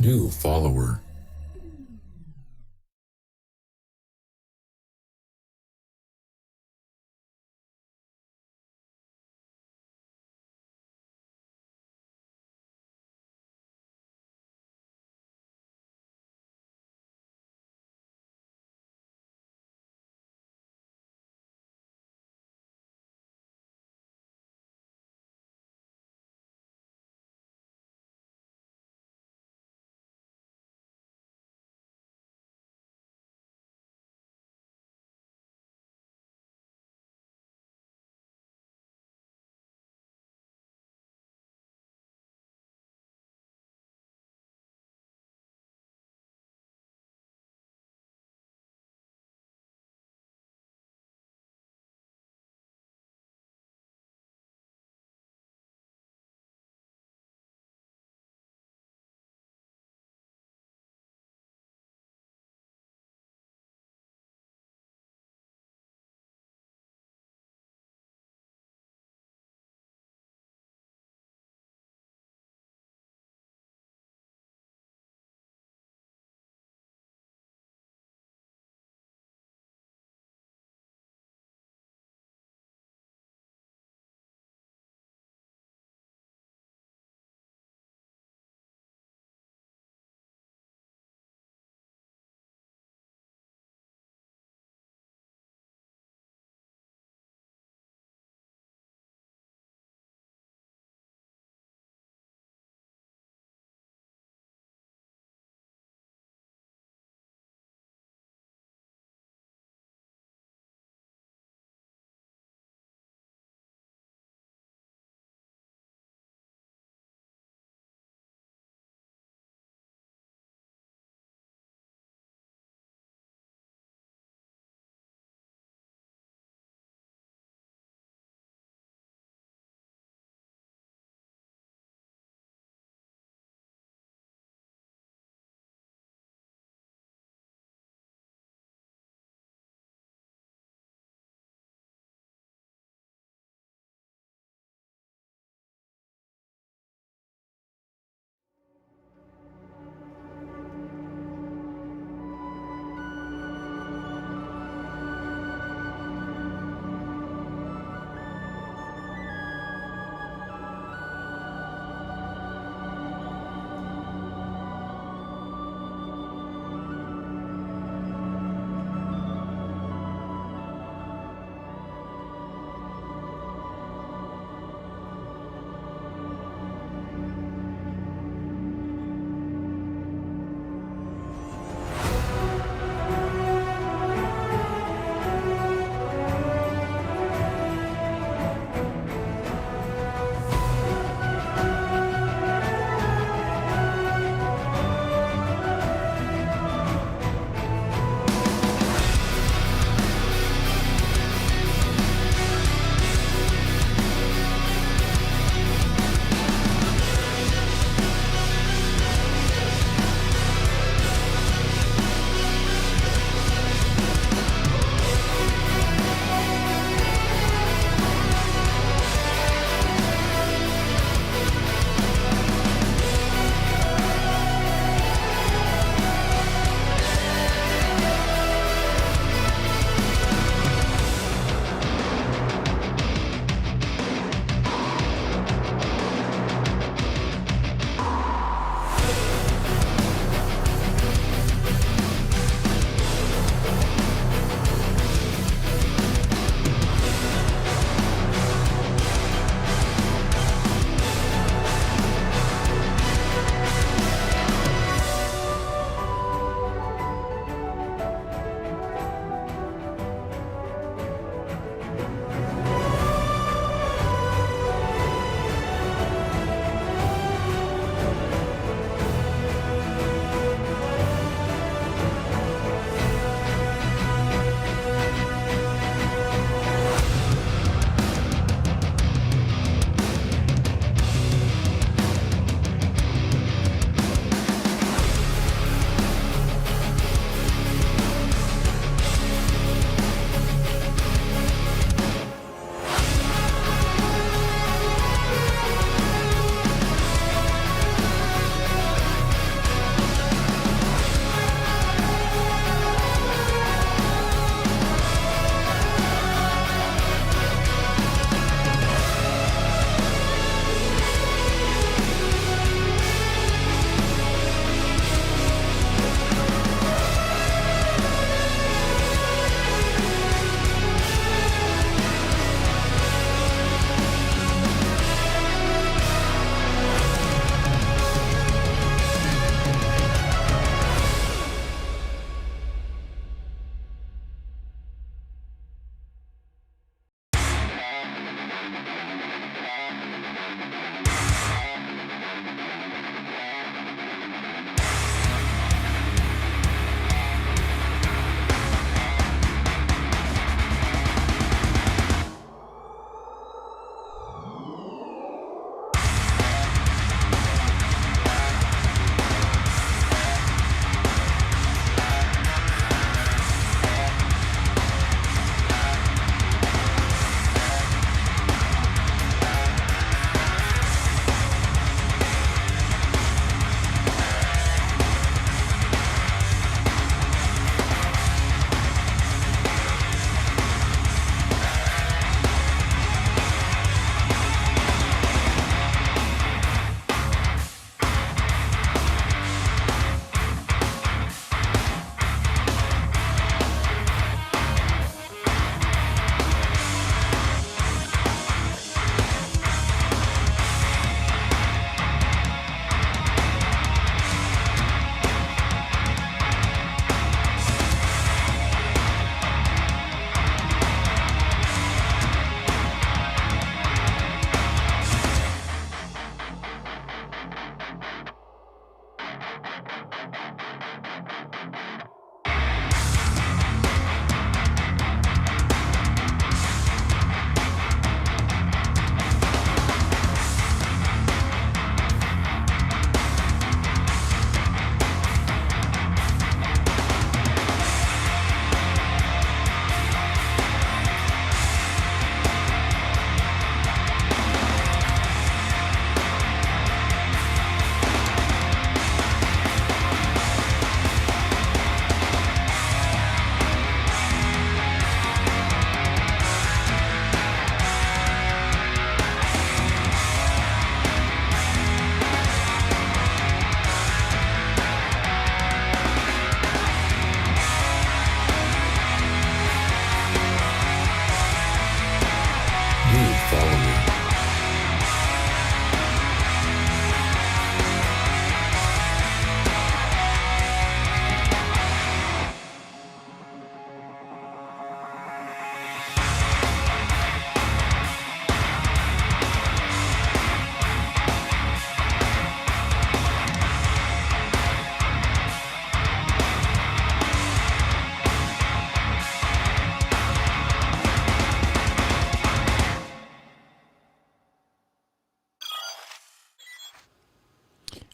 new follower.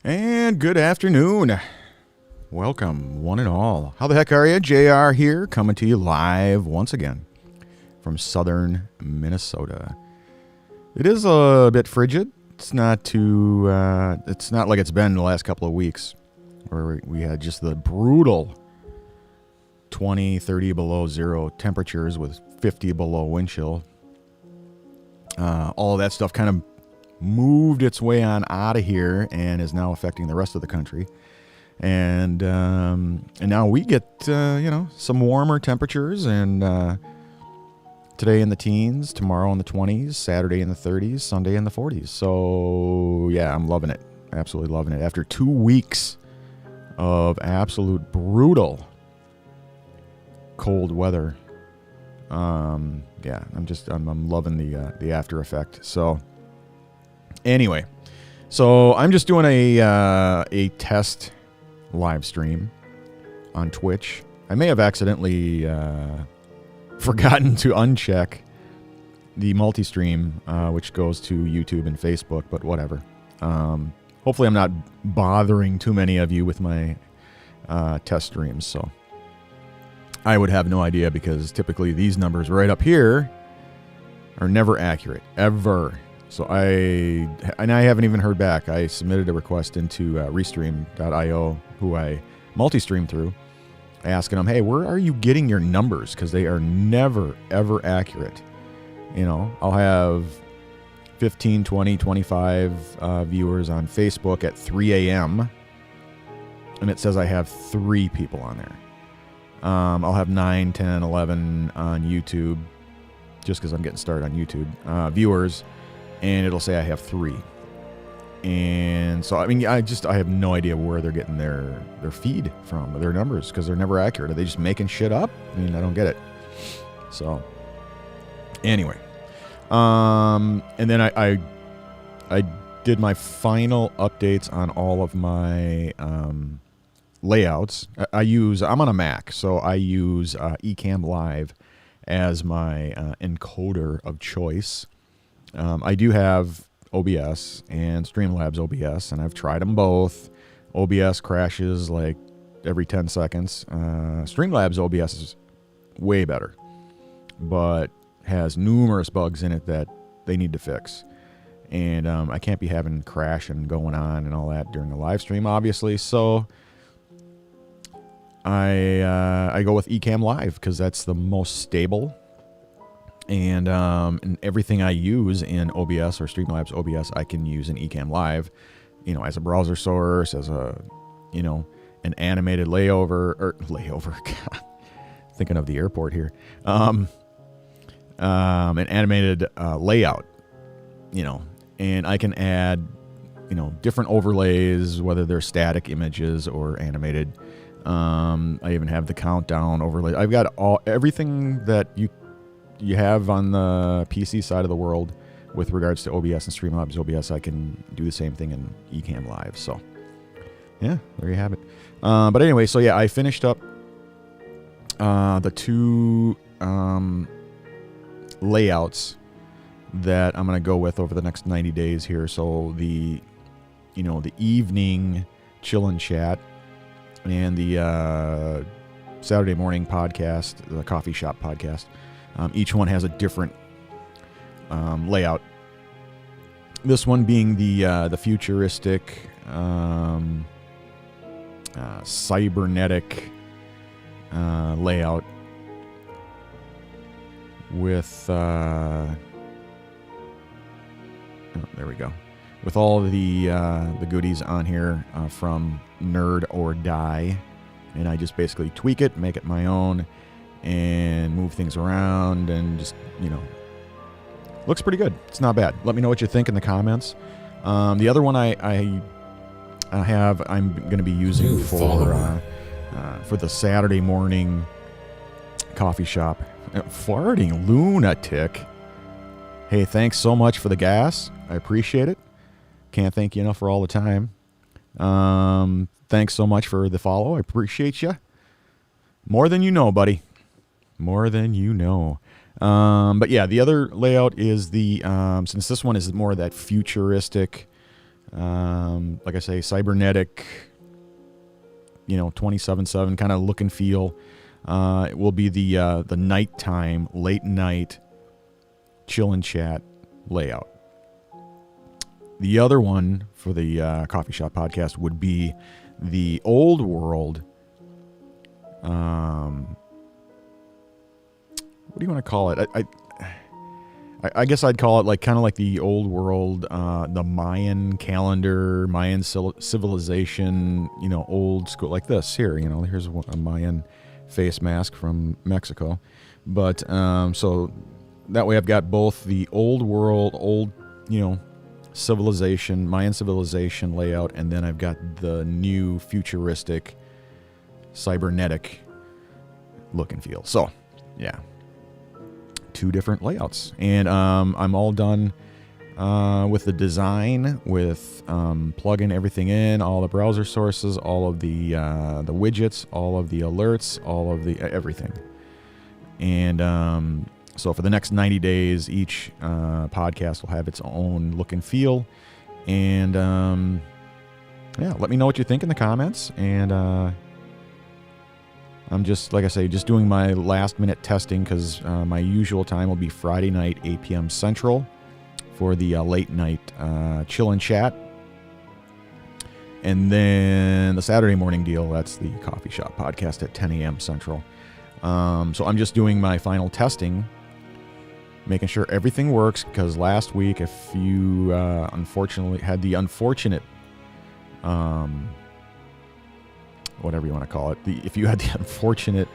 And good afternoon. Welcome, one and all. How the heck are you? JR here, coming to you live once again from southern Minnesota. It is a bit frigid. It's not too, it's not like it's been the last couple of weeks where we had just the brutal 20, 30 below zero temperatures with 50 below wind chill. All of that stuff kind of moved its way on out of here and is now affecting the rest of the country. And now we get, some warmer temperatures, and today in the teens, tomorrow in the 20s, Saturday in the 30s, Sunday in the 40s. So, yeah, I'm loving it. Absolutely loving it. After 2 weeks of absolute brutal cold weather, I'm loving the after effect. So, anyway, so I'm just doing a test live stream on Twitch. I may have accidentally forgotten to uncheck the multi-stream, which goes to YouTube and Facebook, but whatever. Hopefully I'm not bothering too many of you with my test streams, so I would have no idea, because typically these numbers right up here are never accurate, ever. So I haven't even heard back. I submitted a request into Restream.io, who I multi-stream through, asking them, hey, where are you getting your numbers? Because they are never, ever accurate. You know, I'll have 15, 20, 25 viewers on Facebook at 3 a.m., and it says I have 3 people on there. I'll have 9, 10, 11 on YouTube, just because I'm getting started on YouTube, viewers, and it'll say I have 3. And so, I mean, I have no idea where they're getting their feed from, their numbers, because they're never accurate. Are they just making shit up? I mean, I don't get it. So, anyway. And then I did my final updates on all of my layouts. I'm on a Mac, so I use Ecamm Live as my encoder of choice. I do have OBS and Streamlabs OBS, and I've tried them both. OBS crashes like every 10 seconds. Streamlabs OBS is way better, but has numerous bugs in it that they need to fix. And I can't be having crashing going on and all that during the live stream, obviously. So I go with Ecamm Live, because that's the most stable. And everything I use in OBS or Streamlabs OBS, I can use in Ecamm Live, as a browser source, as an animated layover, God, thinking of the airport here, an animated layout, and I can add, different overlays, whether they're static images or animated. I even have the countdown overlay. I've got everything that you have on the PC side of the world with regards to OBS and Streamlabs OBS. I can do the same thing in Ecamm Live. So, yeah, there you have it. But anyway, so yeah, I finished up the 2 layouts that I'm going to go with over the next 90 days here. So the evening chill and chat, and the Saturday morning podcast, the coffee shop podcast. Each one has a different layout. This one being the futuristic, cybernetic layout with there we go, with all the goodies on here from Nerd or Die, and I just basically tweak it, make it my own, and move things around, and just, looks pretty good. It's not bad. Let me know what you think in the comments. The other one I'm going to be using for the Saturday morning coffee shop. Farting lunatic. Hey, thanks so much for the gas. I appreciate it. Can't thank you enough for all the time. Thanks so much for the follow. I appreciate you. More than you know, buddy. More than you know. But yeah, the other layout is the, since this one is more of that futuristic, Like I say, cybernetic, 27/7 kind of look and feel. It will be the nighttime, late night, chill and chat layout. The other one for the Coffee Shop podcast would be the old world. What do you want to call it? I guess I'd call it kind of like the old world, the Mayan calendar, Mayan civilization, old school, like this here. Here's a Mayan face mask from Mexico. But so that way I've got both the old world, civilization, Mayan civilization layout, and then I've got the new futuristic, cybernetic look and feel. So, yeah. 2 different layouts. And I'm all done with the design, with plugging everything in, all the browser sources, all of the widgets, all of the alerts, all of the everything. And so for the next 90 days, each podcast will have its own look and feel. And let me know what you think in the comments. And I'm just, like I say, just doing my last minute testing because my usual time will be Friday night, 8 p.m. Central for the late night chill and chat. And then the Saturday morning deal, that's the Coffee Shop podcast at 10 a.m. Central. So I'm just doing my final testing, making sure everything works, because last week, if you unfortunately had the unfortunate, whatever you want to call it, if you had the unfortunate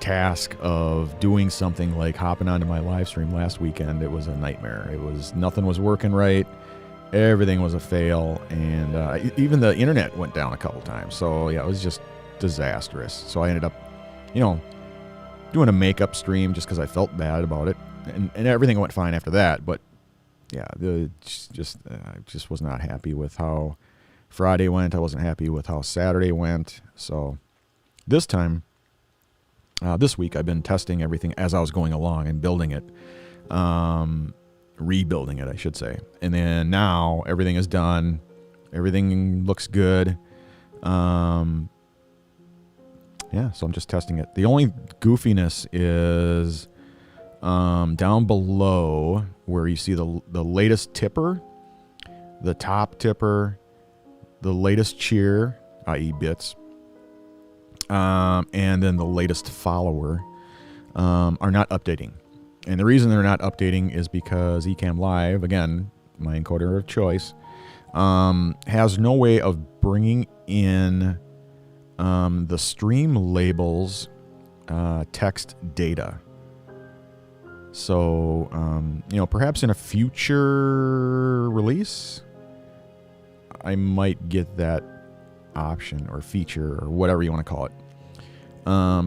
task of doing something like hopping onto my live stream last weekend, it was a nightmare. Nothing was working right. Everything was a fail, and even the internet went down a couple times. So yeah, it was just disastrous. So I ended up, doing a makeup stream just because I felt bad about it, and everything went fine after that. But yeah, I just was not happy with how Friday went. I wasn't happy with how Saturday went. So this time, this week, I've been testing everything as I was going along and building it, rebuilding it, I should say. And then now everything is done. Everything looks good. So I'm just testing it. The only goofiness is down below where you see the latest tipper, the top tipper, the latest cheer, i.e. bits, and then the latest follower are not updating. And the reason they're not updating is because Ecamm Live, again, my encoder of choice, has no way of bringing in the stream labels text data. So, perhaps in a future release, I might get that option or feature or whatever you want to call it.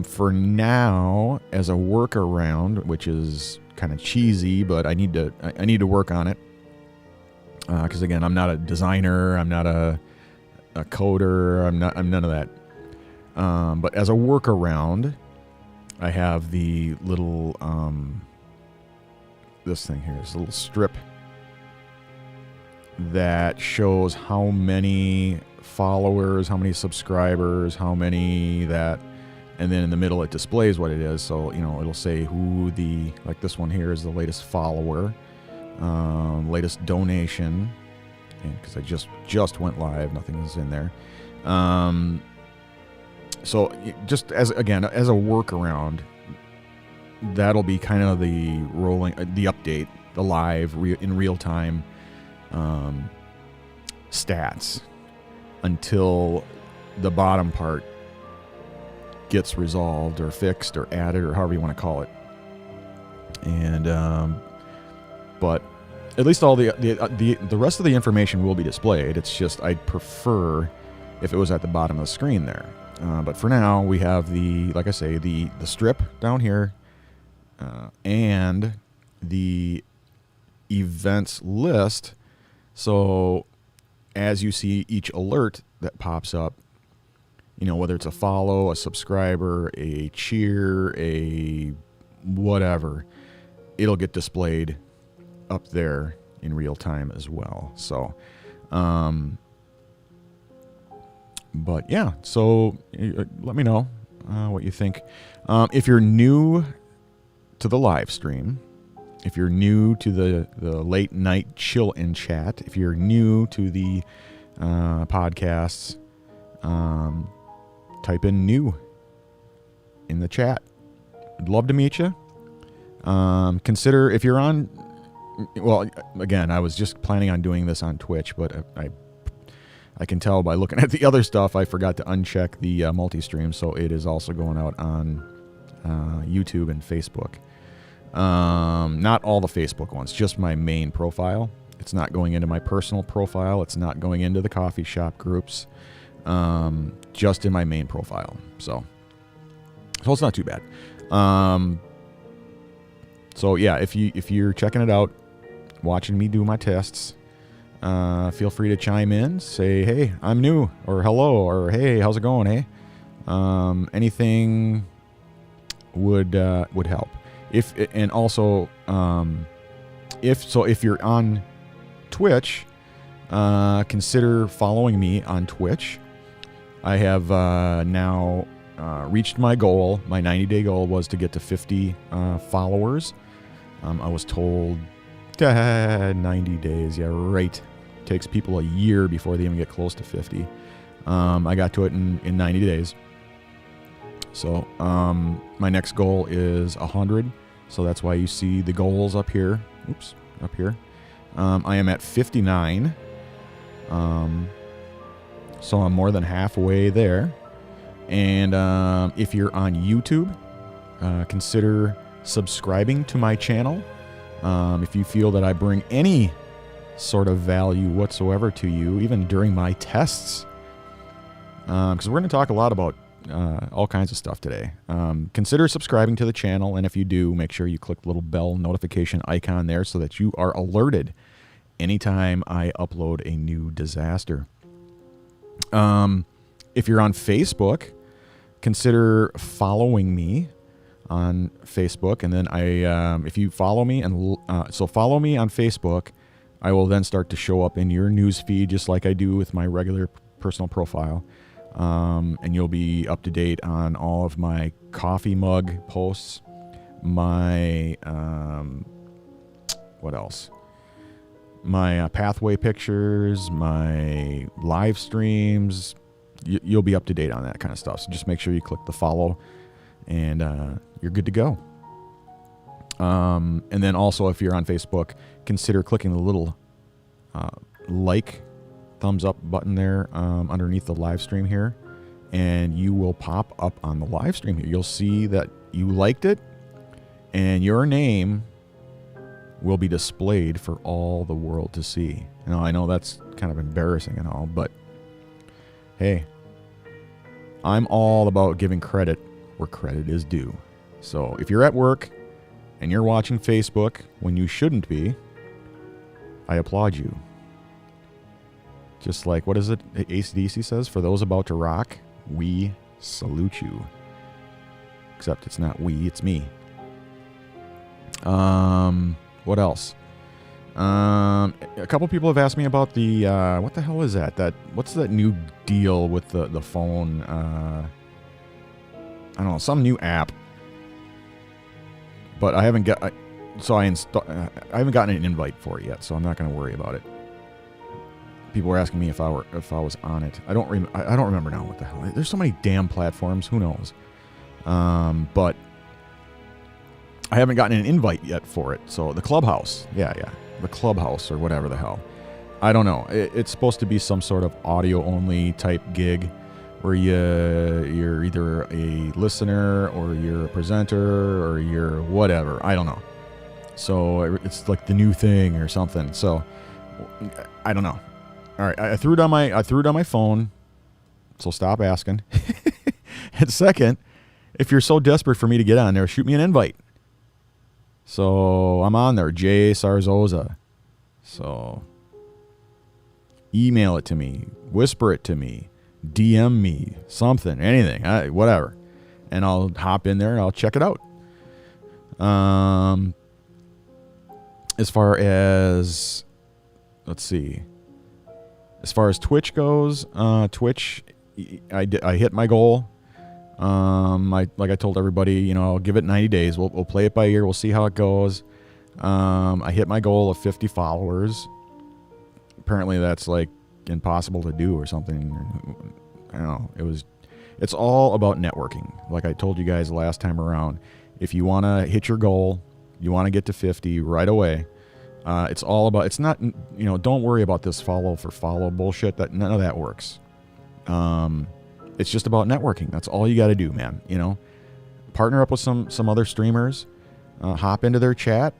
For now, as a workaround, which is kind of cheesy, but I need to work on it. Because again, I'm not a designer, I'm not a coder, I'm none of that. But as a workaround, I have the little this thing here, this little strip that shows how many followers, how many subscribers, how many that, and then in the middle it displays what it is. So, it'll say who like this one here is the latest follower, latest donation, and because I just went live, nothing is in there. So just as a workaround, that'll be kind of the rolling, the update, the live in real time stats until the bottom part gets resolved or fixed or added or however you want to call it. And but at least all the rest of the information will be displayed. It's just I'd prefer if it was at the bottom of the screen there. But for now, we have like I say, the strip down here, and the events list. So as you see each alert that pops up, whether it's a follow, a subscriber, a cheer, a whatever, it'll get displayed up there in real time as well. So But yeah, so let me know what you think. If you're new to the live stream, if you're new to the late night chill and chat, if you're new to the podcasts, type in new in the chat. I'd love to meet you. Consider if you're on, well, again, I was just planning on doing this on Twitch, but I can tell by looking at the other stuff, I forgot to uncheck the multi-stream, so it is also going out on YouTube and Facebook. Not all the Facebook ones, just my main profile. It's not going into my personal profile. It's not going into the coffee shop groups. Just in my main profile. So it's not too bad. So yeah, if you're checking it out, watching me do my tests, feel free to chime in, say, hey, I'm new, or hello, or hey, how's it going? Hey, anything would help. If you're on Twitch, consider following me on Twitch. I have now reached my goal. My 90-day goal was to get to 50 followers. I was told 90 days. Yeah, right. Takes people a year before they even get close to 50. I got to it in 90 days. So my next goal is 100. So that's why you see the goals up here. Oops, up here. I am at 59. So I'm more than halfway there. And if you're on YouTube, consider subscribing to my channel. If you feel that I bring any sort of value whatsoever to you, even during my tests, because we're going to talk a lot about all kinds of stuff today. Consider subscribing to the channel, and if you do, make sure you click the little bell notification icon there so that you are alerted anytime I upload a new disaster. If you're on Facebook, consider following me on Facebook, and then if you follow me, so follow me on Facebook, I will then start to show up in your news feed just like I do with my regular personal profile, and you'll be up to date on all of my coffee mug posts, my what else? My pathway pictures, my live streams. You'll be up to date on that kind of stuff. So just make sure you click the follow, and you're good to go. And then also, if you're on Facebook, consider clicking the little like thumbs up button there underneath the live stream here, and you will pop up on the live stream here. You'll see that you liked it, and your name will be displayed for all the world to see. Now, I know that's kind of embarrassing and all, but hey, I'm all about giving credit where credit is due. So if you're at work and you're watching Facebook when you shouldn't be, I applaud you. Just like, what is it? AC/DC says, for those about to rock, we salute you. Except it's not we, it's me. What else? A couple people have asked me about the, what the hell is that? What's that new deal with the phone? I don't know, some new app. But I haven't got, I haven't gotten an invite for it yet, so I'm not going to worry about it. People were asking me if I was on it. I don't remember now what the hell. There's so many damn platforms. Who knows? But I haven't gotten an invite yet for it. So the Clubhouse, yeah, the Clubhouse or whatever the hell. I don't know. It's supposed to be some sort of audio only type gig, where you're either a listener or you're a presenter or you're whatever. I don't know. So it's like the new thing or something. So I don't know. All right, I threw it on my phone. So stop asking. And second, if you're so desperate for me to get on there, shoot me an invite. So I'm on there, Jay Sarzosa. So email it to me, whisper it to me, DM me, something, anything, whatever. And I'll hop in there and I'll check it out. As far as, let's see. As far as Twitch goes, Twitch, I hit my goal. Like I told everybody, you know, I'll give it 90 days. We'll play it by ear. We'll see how it goes. I hit my goal of 50 followers. Apparently that's like impossible to do or something. I don't know. It's all about networking. Like I told you guys last time around, if you want to hit your goal, you want to get to 50 right away. It's all about, it's not, you know, don't worry about this follow for follow bullshit. That none of that works. It's just about networking. That's all you got to do, man. You know, partner up with some other streamers, hop into their chat,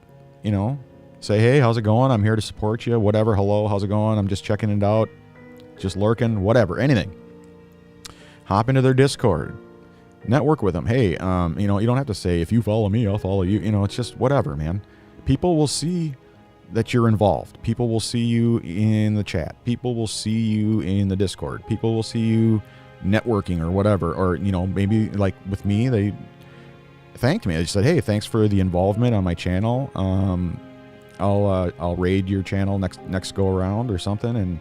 you know, say, hey, how's it going? I'm here to support you. Whatever. Hello. How's it going? I'm just checking it out. Just lurking, whatever, anything. Hop into their Discord, network with them. Hey, you know, you don't have to say, if you follow me, I'll follow you. You know, it's just whatever, man. People will see that you're involved. People will see you in the chat. People will see you in the Discord. People will see you networking or whatever. Or, you know, maybe like with me, they thanked me. They said, hey, thanks for the involvement on my channel. I'll raid your channel next go around or something. And,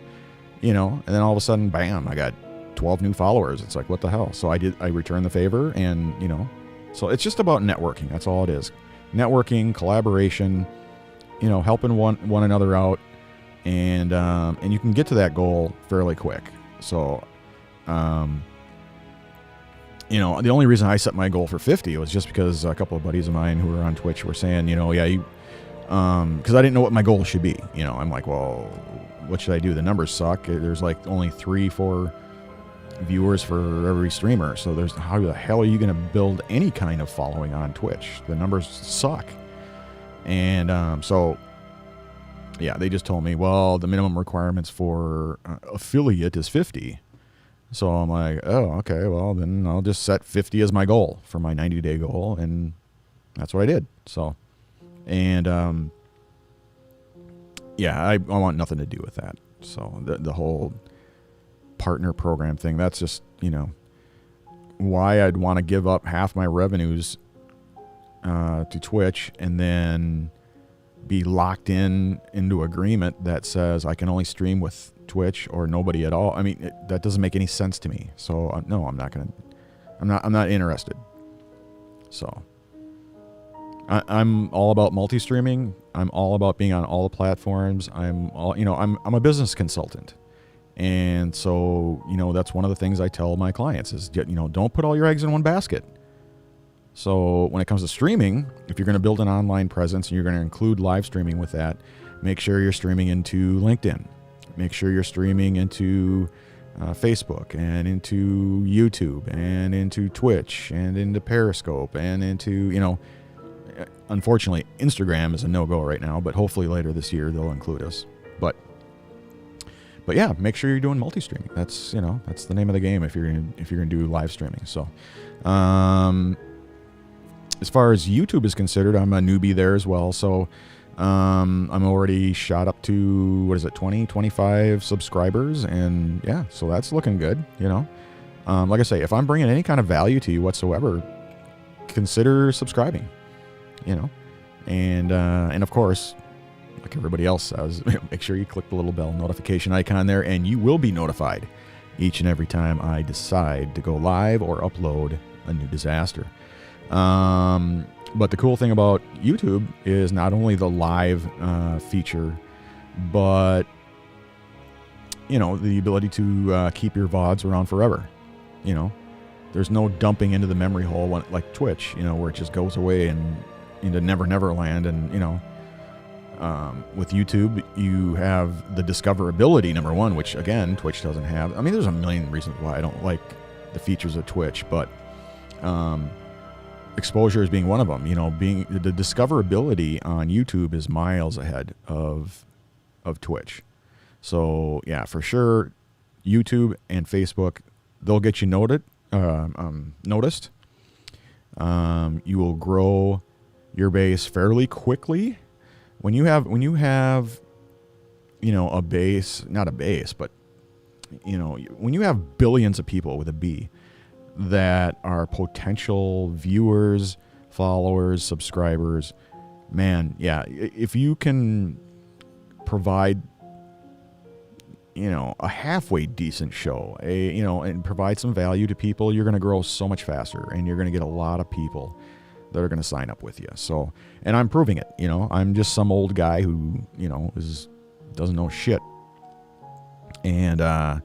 you know, and then all of a sudden, bam, I got 12 new followers. It's like, what the hell? So I returned the favor, and, you know, so it's just about networking. That's all it is. Networking, collaboration, you know, helping one another out, and you can get to that goal fairly quick. So, you know, the only reason I set my goal for 50 was just because a couple of buddies of mine who were on Twitch were saying, you know, yeah, because I didn't know what my goal should be. You know, I'm like, well, what should I do? The numbers suck. There's like only 3-4 viewers for every streamer. So how the hell are you going to build any kind of following on Twitch? The numbers suck. And so, yeah, they just told me, well, the minimum requirements for affiliate is 50. So I'm like, oh, okay, well, then I'll just set 50 as my goal for my 90-day goal. And that's what I did. So, and yeah, I want nothing to do with that. So the whole partner program thing, that's just, you know, why I'd want to give up half my revenues to Twitch and then be locked into agreement that says I can only stream with Twitch or nobody at all. I mean, that doesn't make any sense to me. So no, I'm not interested. So I'm all about multi-streaming. I'm all about being on all the platforms. I'm a business consultant. And so, you know, that's one of the things I tell my clients is, you know, don't put all your eggs in one basket. So when it comes to streaming, if you're going to build an online presence and you're going to include live streaming with that, make sure you're streaming into LinkedIn. Make sure you're streaming into Facebook and into YouTube and into Twitch and into Periscope and into, you know, unfortunately, Instagram is a no-go right now, but hopefully later this year they'll include us. But yeah, make sure you're doing multi-streaming. That's, you know, that's the name of the game if you're gonna do live streaming. So, as far as YouTube is considered, I'm a newbie there as well. So, I'm already shot up to 25 subscribers, and yeah, so that's looking good. You know, like I say, if I'm bringing any kind of value to you whatsoever, consider subscribing. You know, and of course, like everybody else says, make sure you click the little bell notification icon there, and you will be notified each and every time I decide to go live or upload a new disaster. But the cool thing about YouTube is not only the live feature, but, you know, the ability to keep your VODs around forever. You know, there's no dumping into the memory hole like Twitch, you know, where it just goes away and into never land. And, you know, with YouTube, you have the discoverability, number one, which, again, Twitch doesn't have. I mean, there's a million reasons why I don't like the features of Twitch, but exposure is being one of them. You know, being the discoverability on YouTube is miles ahead of Twitch. So, yeah, for sure, YouTube and Facebook, they'll get you noticed. You will grow your base fairly quickly. When you have, you know, a base, not a base, but, you know, when you have billions of people with a B that are potential viewers, followers, subscribers, man, yeah, if you can provide a halfway decent show, and provide some value to people, you're going to grow so much faster, and you're going to get a lot of people that are going to sign up with you. So, and I'm proving it. I'm just some old guy who, doesn't know shit. And, I'm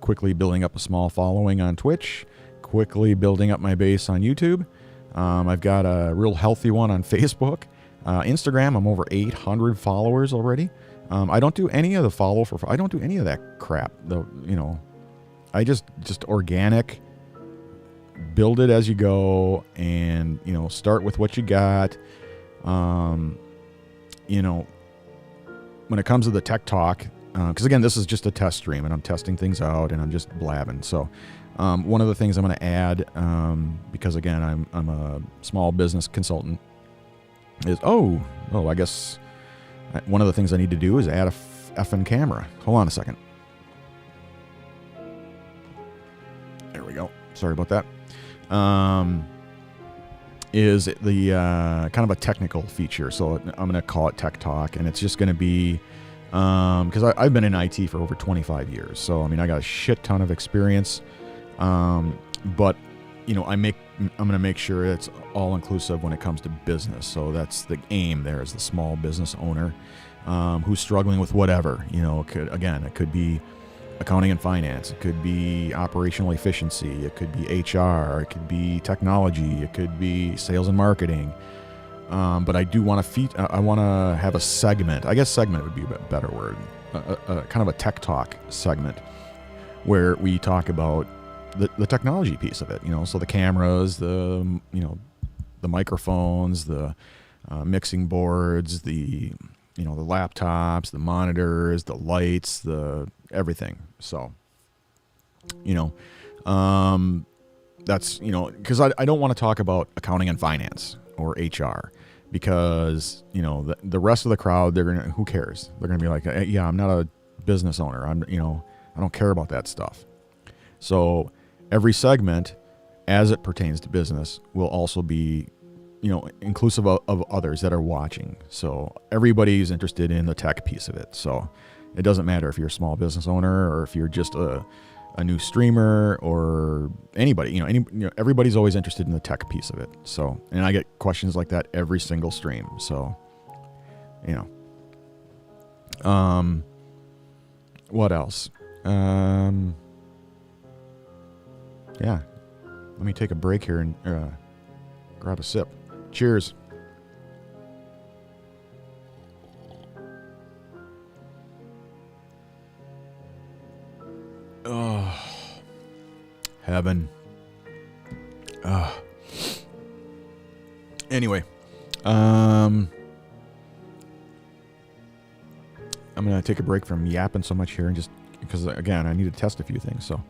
quickly building up a small following on Twitch, quickly building up my base on YouTube. I've got a real healthy one on Facebook. Instagram, I'm over 800 followers already. I don't do any of the I don't do any of that crap. I just organic, build it as you go, and, start with what you got. When it comes to the tech talk, because again, this is just a test stream and I'm testing things out and I'm just blabbing. So one of the things I'm going to add, because again, I'm a small business consultant, is, I guess one of the things I need to do is add a effing camera. Hold on a second. There we go. Sorry about that. Is the kind of a technical feature. So I'm going to call it Tech Talk, and it's just going to be, because I've been in IT for over 25 years. So, I got a shit ton of experience. But, I'm going to make sure it's all inclusive when it comes to business. So that's the aim there, is the small business owner who's struggling with whatever. It could be accounting and finance. It could be operational efficiency. It could be HR. It could be technology. It could be sales and marketing. But I do want to I want to have a segment. I guess segment would be a better word. Kind of a tech talk segment where we talk about the technology piece of it. So the cameras, the microphones, the mixing boards, the laptops, the monitors, the lights, the everything. So, that's, because I don't want to talk about accounting and finance or HR, because, the rest of the crowd, who cares? They're going to be like, yeah, I'm not a business owner. I don't care about that stuff. So every segment, as it pertains to business, will also be, inclusive of others that are watching. So everybody's interested in the tech piece of it. So it doesn't matter if you're a small business owner or if you're just a new streamer or anybody. Everybody's always interested in the tech piece of it. So, and I get questions like that every single stream. So, what else? Yeah. Let me take a break here and grab a sip. Cheers. Oh, heaven. Anyway, I'm going to take a break from yapping so much here and just, because again, I need to test a few things. So,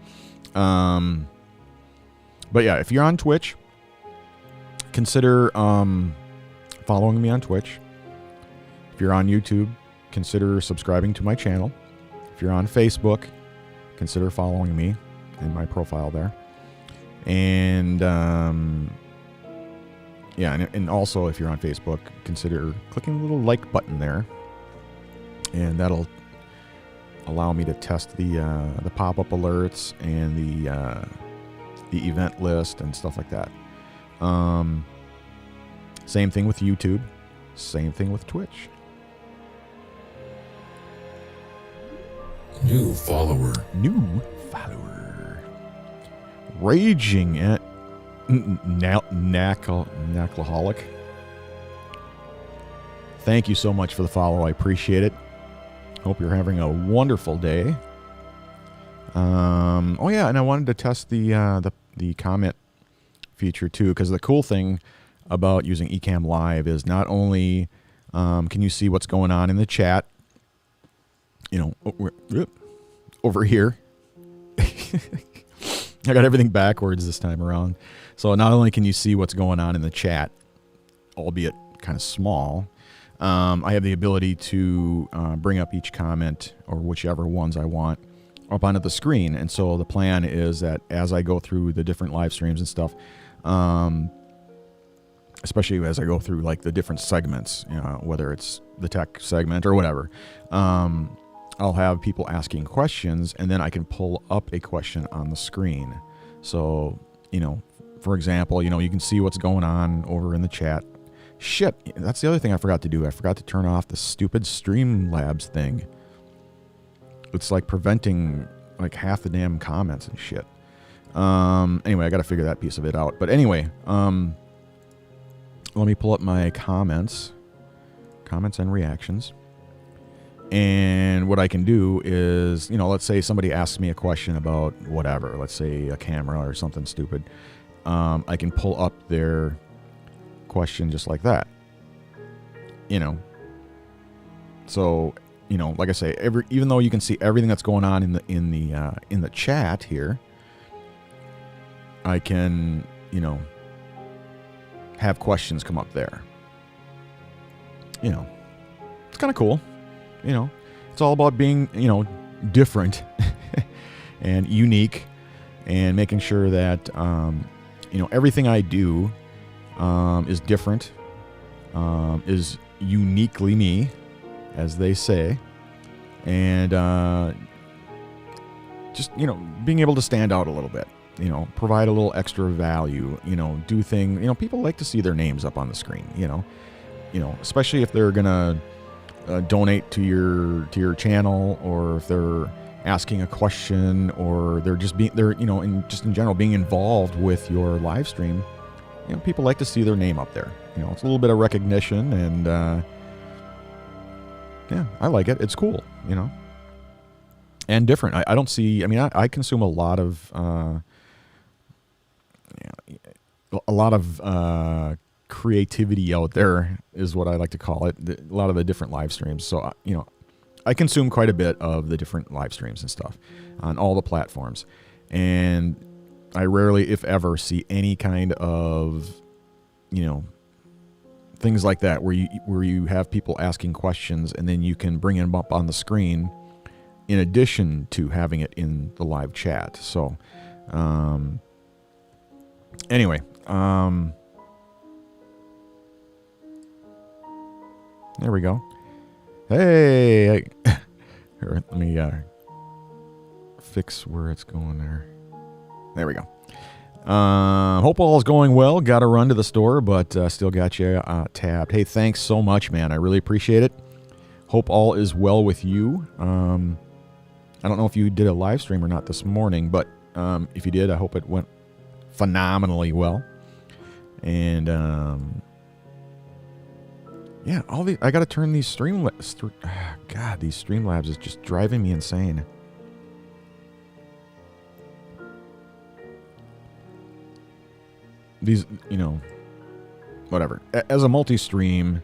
but yeah, if you're on Twitch, consider following me on Twitch. If you're on YouTube, consider subscribing to my channel. If you're on Facebook, consider following me in my profile there. And and also if you're on Facebook, consider clicking the little like button there, and that'll allow me to test the pop-up alerts and the event list and stuff like that. Same thing with YouTube, same thing with Twitch. New follower. Raging at Knackleholic. Thank you so much for the follow. I appreciate it. Hope you're having a wonderful day. And I wanted to test the comment feature too, because the cool thing about using Ecamm Live is not only can you see what's going on in the chat, over here. I got everything backwards this time around. So not only can you see what's going on in the chat, albeit kind of small, I have the ability to bring up each comment or whichever ones I want up onto the screen. And so the plan is that as I go through the different live streams and stuff, especially as I go through like the different segments, whether it's the tech segment or whatever, I'll have people asking questions, and then I can pull up a question on the screen. So, for example, you can see what's going on over in the chat. Shit, that's the other thing I forgot to do. I forgot to turn off the stupid Streamlabs thing. It's like preventing like half the damn comments and shit. Anyway, I got to figure that piece of it out. But anyway, let me pull up my comments and reactions. And what I can do is, let's say somebody asks me a question about whatever, let's say a camera or something stupid. I can pull up their question just like that. So, like I say, even though you can see everything that's going on in the chat here, I can, have questions come up there. It's kind of cool. It's all about being, different and unique, and making sure that, everything I do is different, is uniquely me, as they say, and just, being able to stand out a little bit, provide a little extra value, do things, people like to see their names up on the screen, especially if they're going to donate to your channel, or if they're asking a question, or they're just in general being involved with your live stream. People like to see their name up there. It's a little bit of recognition, and yeah, I like it. It's cool, and different. I don't see. I consume a lot of creativity out there, is what I like to call it. A lot of the different live streams. So, I consume quite a bit of the different live streams and stuff on all the platforms. And I rarely, if ever, see any kind of, things like that where you have people asking questions, and then you can bring them up on the screen in addition to having it in the live chat. So, anyway, there we go. Hey, here, let me fix where it's going there. There we go. Hope all is going well. Got to run to the store, but still got you tabbed. Hey, thanks so much, man. I really appreciate it. Hope all is well with you. I don't know if you did a live stream or not this morning, but if you did, I hope it went phenomenally well. And yeah, I got to turn these God, these Streamlabs is just driving me insane. These, whatever. As a multi-stream,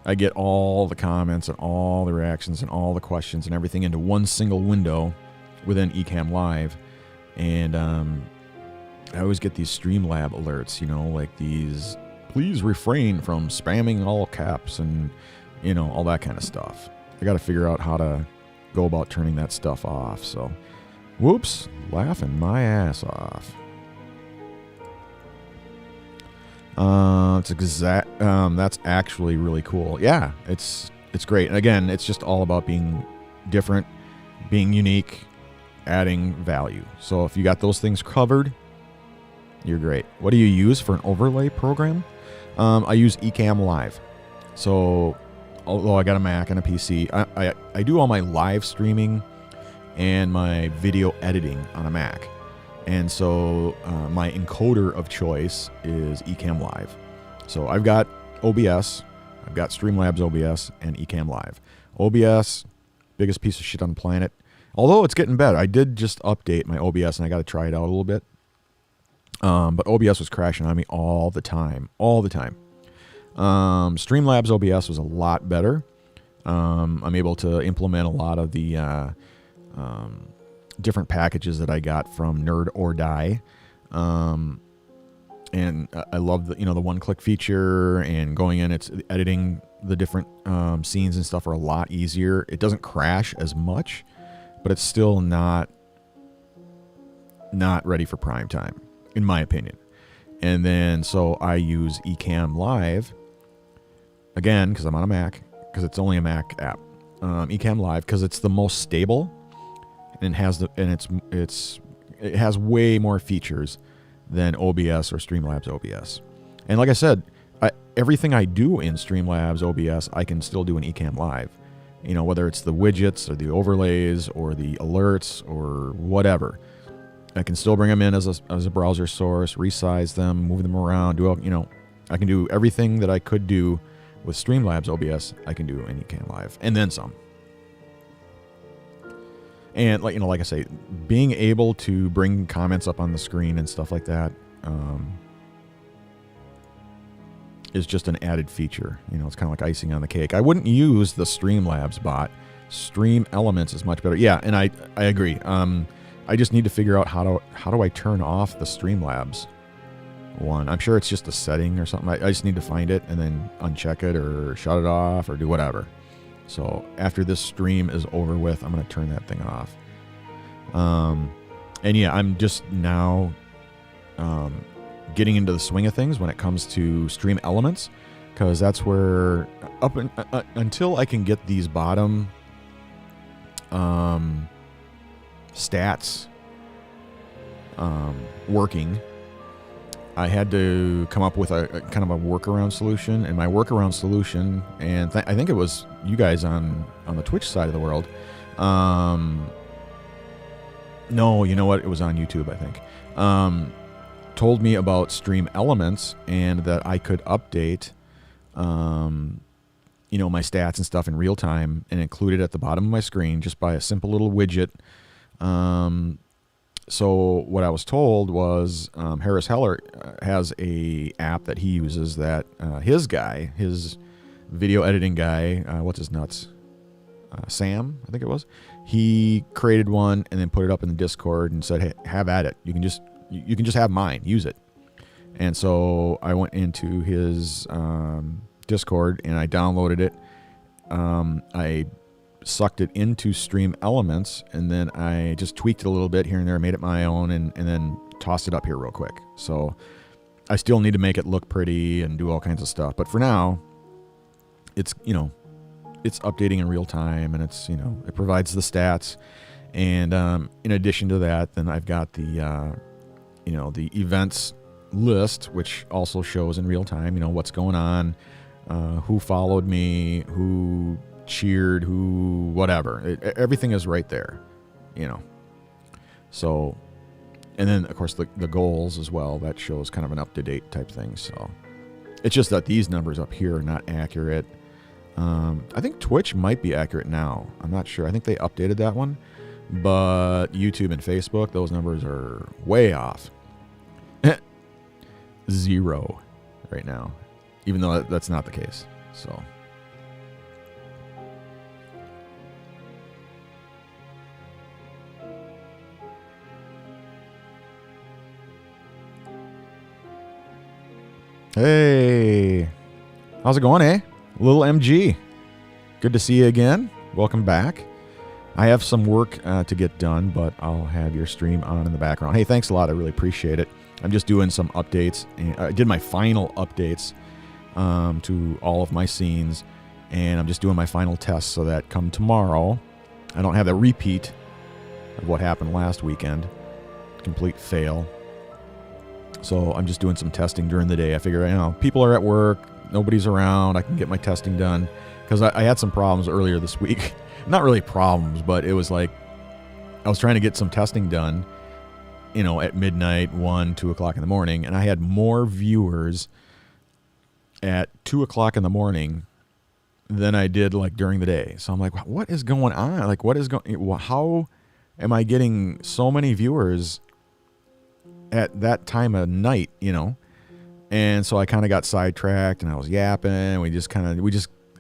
I get all the comments and all the reactions and all the questions and everything into one single window within Ecamm Live. And I always get these Streamlab alerts, like these, please refrain from spamming all caps and, all that kind of stuff. I got to figure out how to go about turning that stuff off. So, whoops, laughing my ass off. That's actually really cool. Yeah, it's great. And again, it's just all about being different, being unique, adding value. So if you got those things covered, you're great. What do you use for an overlay program? I use Ecamm Live. So although I got a Mac and a PC, I do all my live streaming and my video editing on a Mac. And so my encoder of choice is Ecamm Live. So I've got OBS, I've got Streamlabs OBS, and Ecamm Live. OBS, biggest piece of shit on the planet. Although it's getting better. I did just update my OBS, and I got to try it out a little bit. But OBS was crashing on me all the time. Streamlabs OBS was a lot better. I'm able to implement a lot of the different packages that I got from Nerd or Die. And I love the one-click feature, and going in, it's editing the different scenes and stuff are a lot easier. It doesn't crash as much, but it's still not ready for prime time, in my opinion. And then, so I use Ecamm Live, again, because I'm on a Mac, because it's only a Mac app. Ecamm Live because it's the most stable, and it has way more features than OBS or Streamlabs OBS. And like I said, everything I do in Streamlabs OBS, I can still do in Ecamm Live. You know, whether it's the widgets or the overlays or the alerts or whatever. I can still bring them in as a browser source, resize them, move them around, I can do everything that I could do with Streamlabs OBS, I can do in Ecamm Live, and then some. And like I say, being able to bring comments up on the screen and stuff like that is just an added feature. You know, it's kind of like icing on the cake. I wouldn't use the Streamlabs bot. Stream Elements is much better. Yeah, and I agree. I just need to figure out how do I turn off the Streamlabs one. I'm sure it's just a setting or something. I just need to find it and then uncheck it or shut it off or do whatever. So after this stream is over with, I'm going to turn that thing off. And yeah, I'm just now getting into the swing of things when it comes to Stream Elements, because that's where until I can get these bottom stats working, I had to come up with a kind of a workaround solution. And my workaround solution, and I think it was you guys on the Twitch side of the world. No, you know what? It was on YouTube, I think. Told me about Stream Elements and that I could update, my stats and stuff in real time and include it at the bottom of my screen just by a simple little widget. So what I was told was Harris Heller has a app that he uses that his video editing guy, what's his nuts? Sam, I think it was. He created one and then put it up in the Discord and said, "Hey, have at it. You can just have mine. Use it." And so I went into his Discord and I downloaded it. I sucked it into Stream Elements, and then I just tweaked it a little bit here and there, made it my own, and then tossed it up here real quick. So I still need to make it look pretty and do all kinds of stuff. But for now, it's updating in real time, and it provides the stats. And in addition to that, then I've got the events list, which also shows in real time, what's going on, who followed me, who cheered, who whatever. Everything is right there, So, and then of course the goals as well. That shows kind of an up-to-date type thing. So it's just that these numbers up here are not accurate. I think Twitch might be accurate now. I'm not sure. I think they updated that one. But YouTube and Facebook, those numbers are way off. 0 right now, even though that's not the case. So hey, how's it going, eh? Little MG, good to see you again. Welcome back. I have some work to get done, but I'll have your stream on in the background. Hey, thanks a lot. I really appreciate it. I'm just doing some updates. I did my final updates to all of my scenes, and I'm just doing my final tests so that come tomorrow, I don't have a repeat of what happened last weekend. Complete fail. So I'm just doing some testing during the day. I figure, people are at work, nobody's around, I can get my testing done. Because I had some problems earlier this week. Not really problems, but it was like I was trying to get some testing done, at midnight, 1, 2 o'clock in the morning, and I had more viewers at 2 o'clock in the morning than I did during the day. So I'm like, what is going on? How am I getting so many viewers at that time of night, And so I kind of got sidetracked and I was yapping.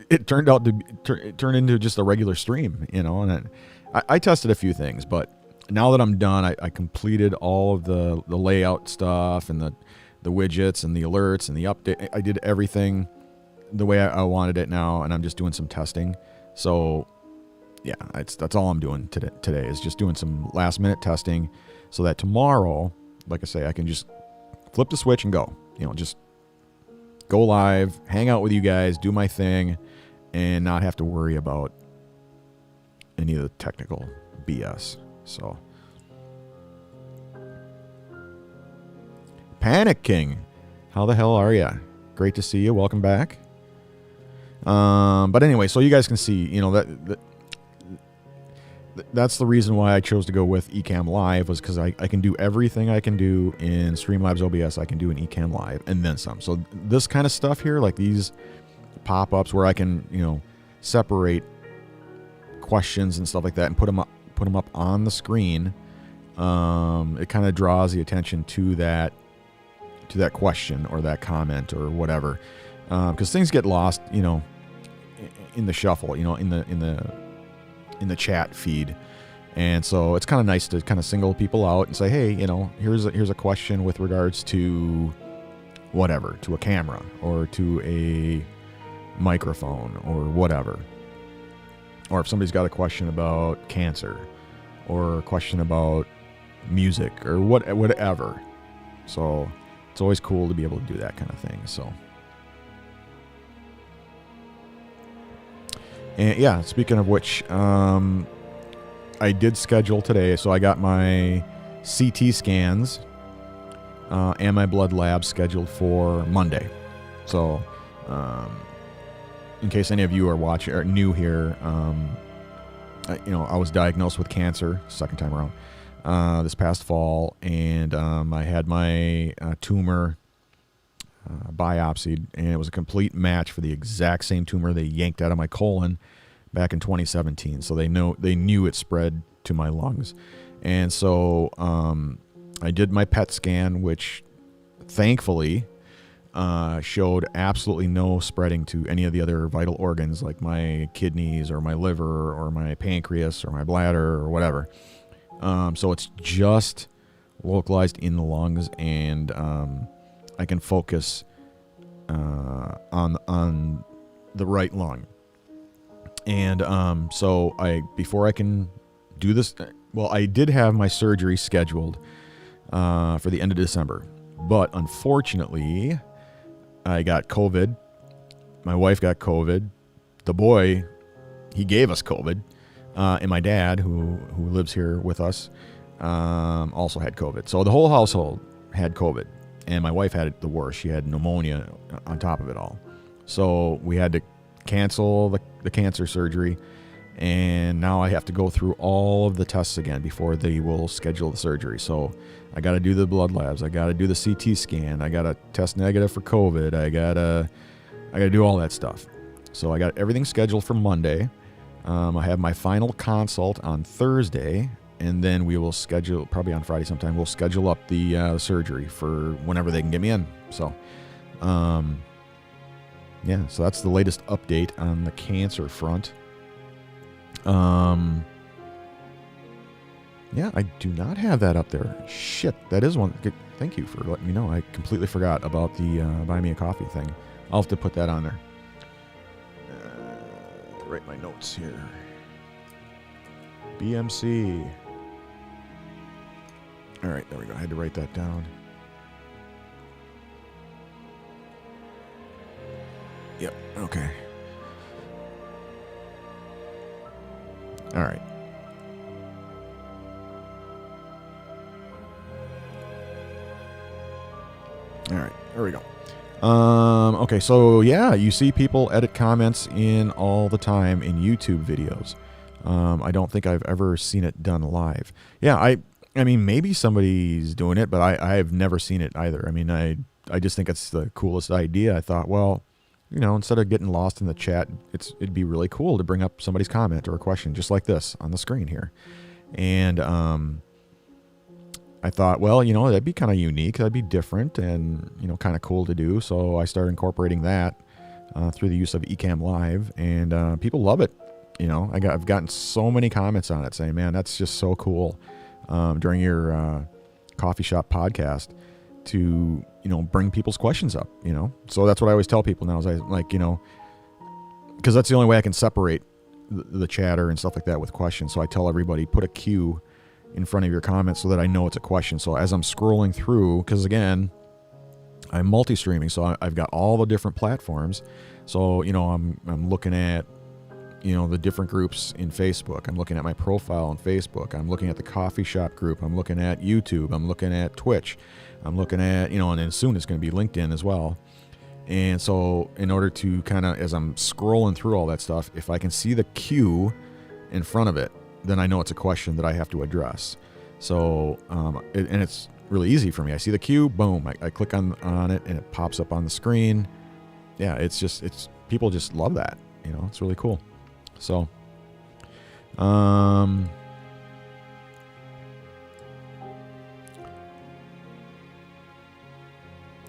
It turned out to turn into just a regular stream, and I tested a few things, but now that I'm done, I completed all of the layout stuff and the widgets and the alerts and the update. I did everything the way I wanted it now, and I'm just doing some testing. So yeah, that's all I'm doing today is just doing some last minute testing so that tomorrow, like I say, I can just flip the switch and go, just go live, hang out with you guys, do my thing, and not have to worry about any of the technical BS. So, Panic King, how the hell are ya? Great to see you. Welcome back. But anyway, so you guys can see, that's the reason why I chose to go with Ecamm Live, was because I can do everything I can do in Streamlabs OBS, I can do in Ecamm Live, and then some. So this kind of stuff here, like these pop-ups where I can, separate questions and stuff like that and put them up on the screen, it kind of draws the attention to that question or that comment or whatever, because things get lost, in the shuffle, in the chat feed. And so it's kind of nice to kind of single people out and say, hey, here's a question with regards to whatever, to a camera or to a microphone or whatever. Or if somebody's got a question about cancer or a question about music or whatever. So it's always cool to be able to do that kind of thing. So, and yeah, speaking of which, I did schedule today. So I got my CT scans and my blood lab scheduled for Monday. So, in case any of you are watching or new here, I was diagnosed with cancer second time around this past fall, and I had my tumor biopsied, and it was a complete match for the exact same tumor they yanked out of my colon back in 2017. So they knew it spread to my lungs, and so I did my PET scan, which thankfully showed absolutely no spreading to any of the other vital organs like my kidneys or my liver or my pancreas or my bladder or whatever. So it's just localized in the lungs, and I can focus on the right lung. And so before I can do this, well, I did have my surgery scheduled for the end of December, but unfortunately, I got COVID. My wife got COVID. The boy, he gave us COVID. And my dad, who lives here with us, also had COVID. So the whole household had COVID. And my wife had it the worst. She had pneumonia on top of it all. So we had to cancel the cancer surgery. And now I have to go through all of the tests again before they will schedule the surgery. So I got to do the blood labs. I got to do the CT scan. I got to test negative for COVID. I got to do all that stuff. So I got everything scheduled for Monday. I have my final consult on Thursday, and then we will schedule, probably on Friday sometime, we'll schedule up the surgery for whenever they can get me in. So, yeah, so that's the latest update on the cancer front. Yeah, I do not have that up there. Shit, that is one. Thank you for letting me know. I completely forgot about the Buy Me a Coffee thing. I'll have to put that on there. Write my notes here. BMC. All right, there we go. I had to write that down. Yep, okay. All right. All right, there we go. Okay, so yeah, you see people edit comments in all the time in YouTube videos. I don't think I've ever seen it done live. Yeah, I mean, maybe somebody's doing it, but I have never seen it either. I mean, I just think it's the coolest idea. I thought, well, instead of getting lost in the chat, it'd be really cool to bring up somebody's comment or a question just like this on the screen here. And I thought, well, that'd be kind of unique. That'd be different and, kind of cool to do. So I started incorporating that through the use of Ecamm Live, and people love it. I've gotten so many comments on it saying, man, that's just so cool during your coffee shop podcast to, bring people's questions up, So that's what I always tell people now is because that's the only way I can separate the chatter and stuff like that with questions. So I tell everybody, put a Q in front of your comments so that I know it's a question. So as I'm scrolling through, because again, I'm multi-streaming, so I've got all the different platforms. So, I'm looking at the different groups in Facebook. I'm looking at my profile on Facebook. I'm looking at the coffee shop group. I'm looking at YouTube. I'm looking at Twitch. I'm looking at, and then soon it's going to be LinkedIn as well. And so in order to kind of, as I'm scrolling through all that stuff, if I can see the queue in front of it, then I know it's a question that I have to address. So, and it's really easy for me. I see the queue, boom, I click on it and it pops up on the screen. Yeah, people just love that. It's really cool. So,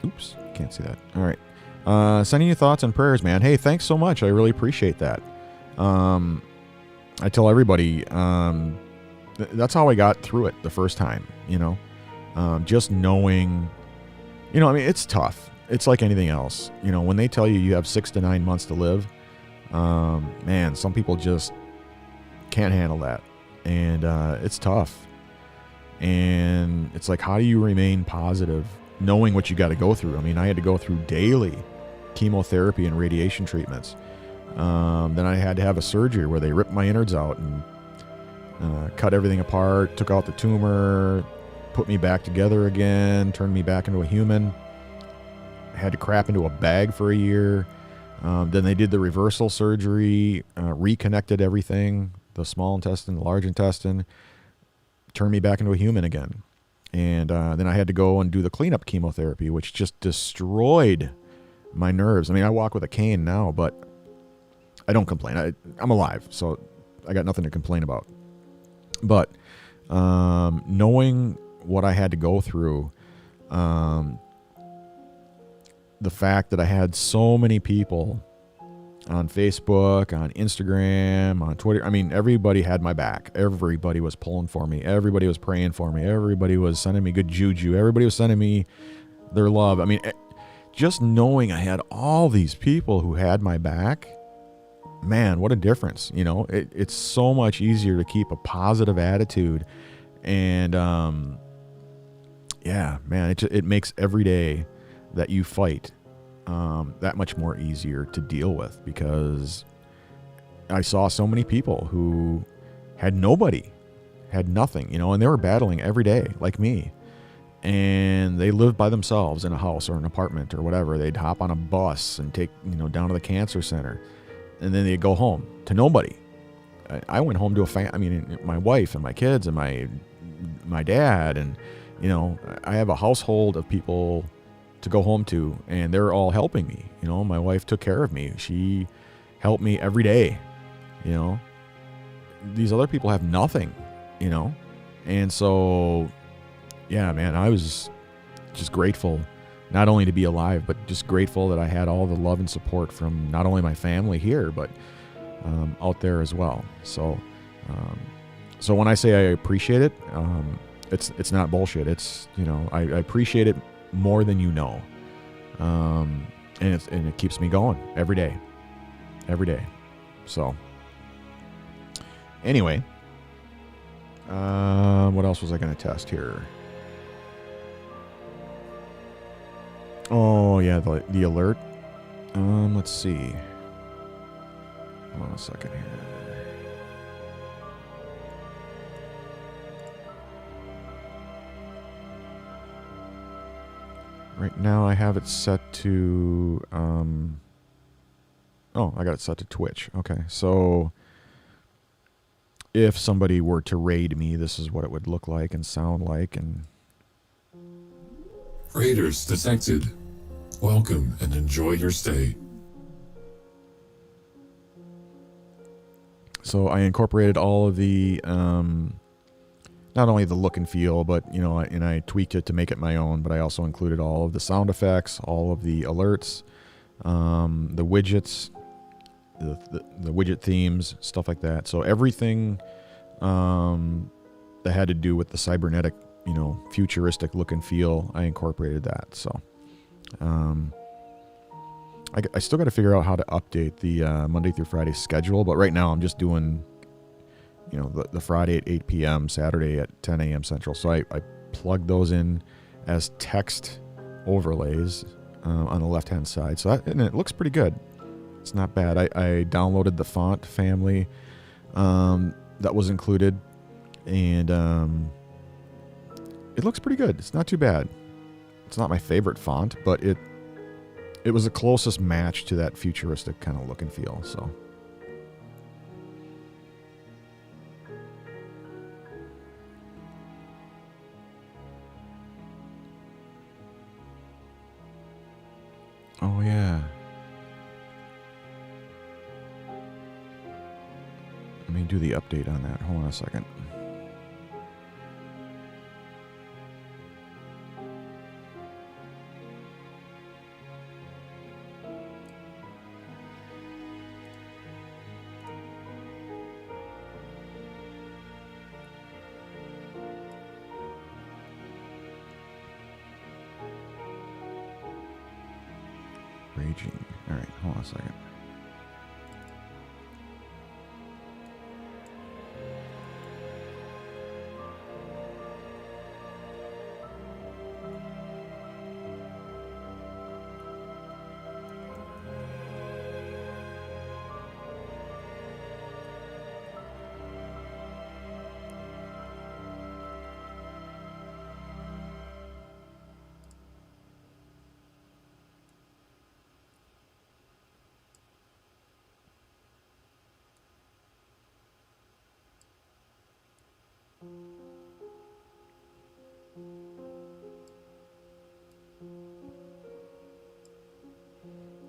oops, can't see that. All right. Sending you thoughts and prayers, man. Hey, thanks so much. I really appreciate that. I tell everybody, that's how I got through it the first time, just knowing, it's tough. It's like anything else. When they tell you have 6 to 9 months to live, man, some people just can't handle that. And it's tough. And it's like, how do you remain positive knowing what you got to go through? I mean, I had to go through daily chemotherapy and radiation treatments. Then I had to have a surgery where they ripped my innards out and cut everything apart, took out the tumor, put me back together again, turned me back into a human. I had to crap into a bag for a year. Then they did the reversal surgery, reconnected everything, the small intestine, the large intestine, turned me back into a human again. And then I had to go and do the cleanup chemotherapy, which just destroyed my nerves. I mean, I walk with a cane now, but I don't complain. I'm alive, so I got nothing to complain about. But knowing what I had to go through, the fact that I had so many people on Facebook, on Instagram, on Twitter, I mean, everybody had my back. Everybody was pulling for me. Everybody was praying for me. Everybody was sending me good juju. Everybody was sending me their love. I mean, just knowing I had all these people who had my back, man, what a difference. It's so much easier to keep a positive attitude. And, yeah, man, it makes every day that you fight that much more easier to deal with, because I saw so many people who had nobody, had nothing, and they were battling every day like me. And they lived by themselves in a house or an apartment or whatever. They'd hop on a bus and take, down to the cancer center. And then they'd go home to nobody. I went home to my wife and my kids and my dad. And, I have a household of people to go home to, and they're all helping me. My wife took care of me. She helped me every day. These other people have nothing, And so, yeah, man, I was just grateful not only to be alive, but just grateful that I had all the love and support from not only my family here, but out there as well. So, so when I say I appreciate it, it's not bullshit. It's, I appreciate it more than and it keeps me going every day. So, anyway, what else was I going to test here? Oh, yeah, the alert. Let's see. Hold on a second here. Right now I have it set to... I got it set to Twitch. Okay, so if somebody were to raid me, this is what it would look like and sound like, and... Raiders detected. Welcome and enjoy your stay. So I incorporated all of the, not only the look and feel, but, and I tweaked it to make it my own, but I also included all of the sound effects, all of the alerts, the widgets, the widget themes, stuff like that. So everything that had to do with the cybernetic, futuristic look and feel, I incorporated that. So I still got to figure out how to update the Monday through Friday schedule, but right now I'm just doing, the Friday at 8 p.m., Saturday at 10 a.m. Central. So I plug those in as text overlays on the left-hand side. So and it looks pretty good. It's not bad. I downloaded the font family that was included, and it looks pretty good. It's not too bad. It's not my favorite font, but it was the closest match to that futuristic kind of look and feel. So. Oh, yeah. Let me do the update on that. Hold on a second. Raging. All right, hold on a second.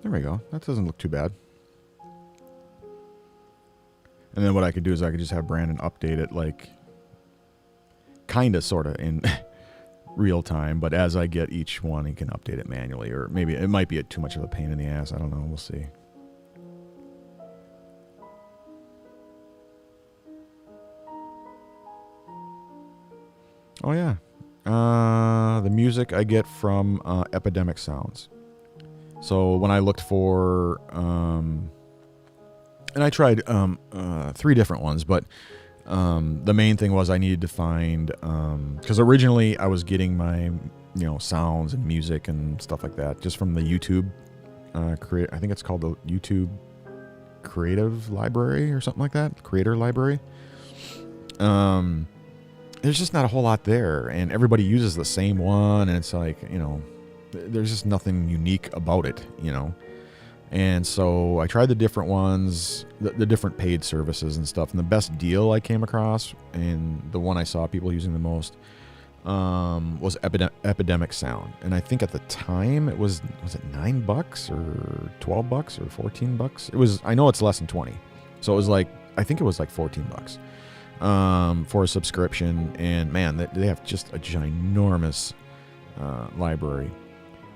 There we go. That doesn't look too bad. And then what I could do is I could just have Brandon update it, like, kind of, sort of, in real time. But as I get each one, he can update it manually. Or maybe it might be too much of a pain in the ass. I don't know. We'll see. Oh, yeah. The music I get from Epidemic Sounds. So when I looked for, and I tried 3 different ones, but the main thing was I needed to find, because originally I was getting my, sounds and music and stuff like that just from the YouTube, I think it's called the YouTube Creative Library or something like that, Creator Library. There's just not a whole lot there, and everybody uses the same one, and it's like, there's just nothing unique about it, And so I tried the different ones, the different paid services and stuff, and the best deal I came across, and the one I saw people using the most, was Epidemic Sound. And I think at the time it was it $9 or $12 or $14? I know it's less than 20. So it was like, I think it was like $14. For a subscription, and man, they have just a ginormous library,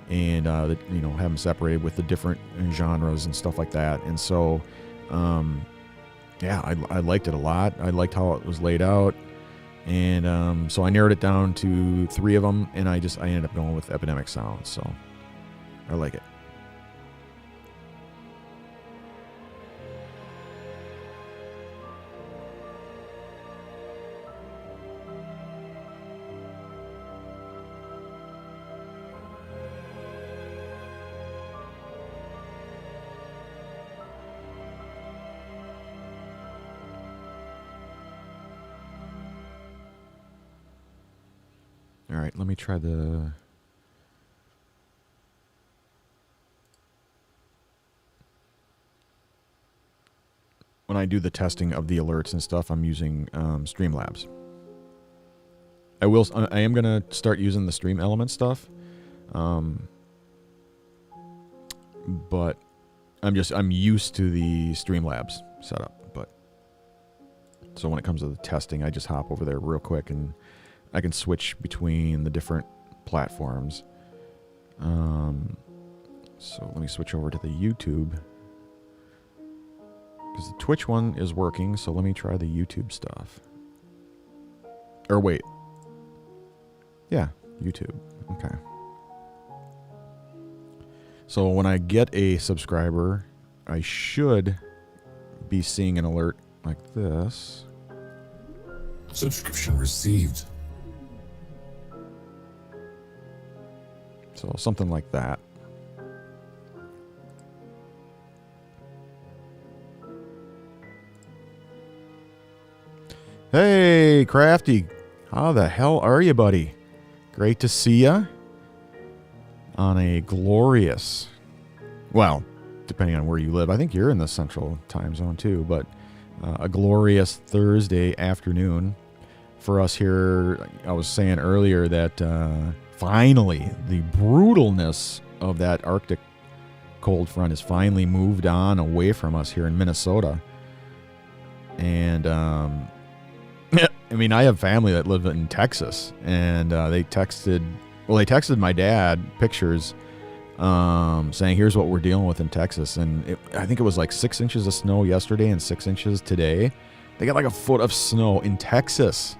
and have them separated with the different genres and stuff like that. And so, I liked it a lot. I liked how it was laid out, and so I narrowed it down to 3 of them, and I ended up going with Epidemic Sound. So I like it. All right, let me try when I do the testing of the alerts and stuff, I'm using Streamlabs. I am going to start using the Stream Element stuff. But I'm used to the Streamlabs setup, but so when it comes to the testing, I just hop over there real quick and I can switch between the different platforms. So let me switch over to the YouTube, because the Twitch one is working. So let me try the YouTube stuff. Or wait. Yeah, YouTube. Okay. So when I get a subscriber, I should be seeing an alert like this. Subscription received. So something like that. Hey, Crafty. How the hell are you, buddy? Great to see ya on a glorious, well, depending on where you live. I think you're in the central time zone too, but a glorious Thursday afternoon for us here. I was saying earlier that finally the brutalness of that Arctic cold front has finally moved on away from us here in Minnesota. And I mean, I have family that live in Texas, and they texted my dad pictures saying, here's what we're dealing with in Texas. And I think it was like 6 inches of snow yesterday and 6 inches today. They got like a foot of snow in Texas.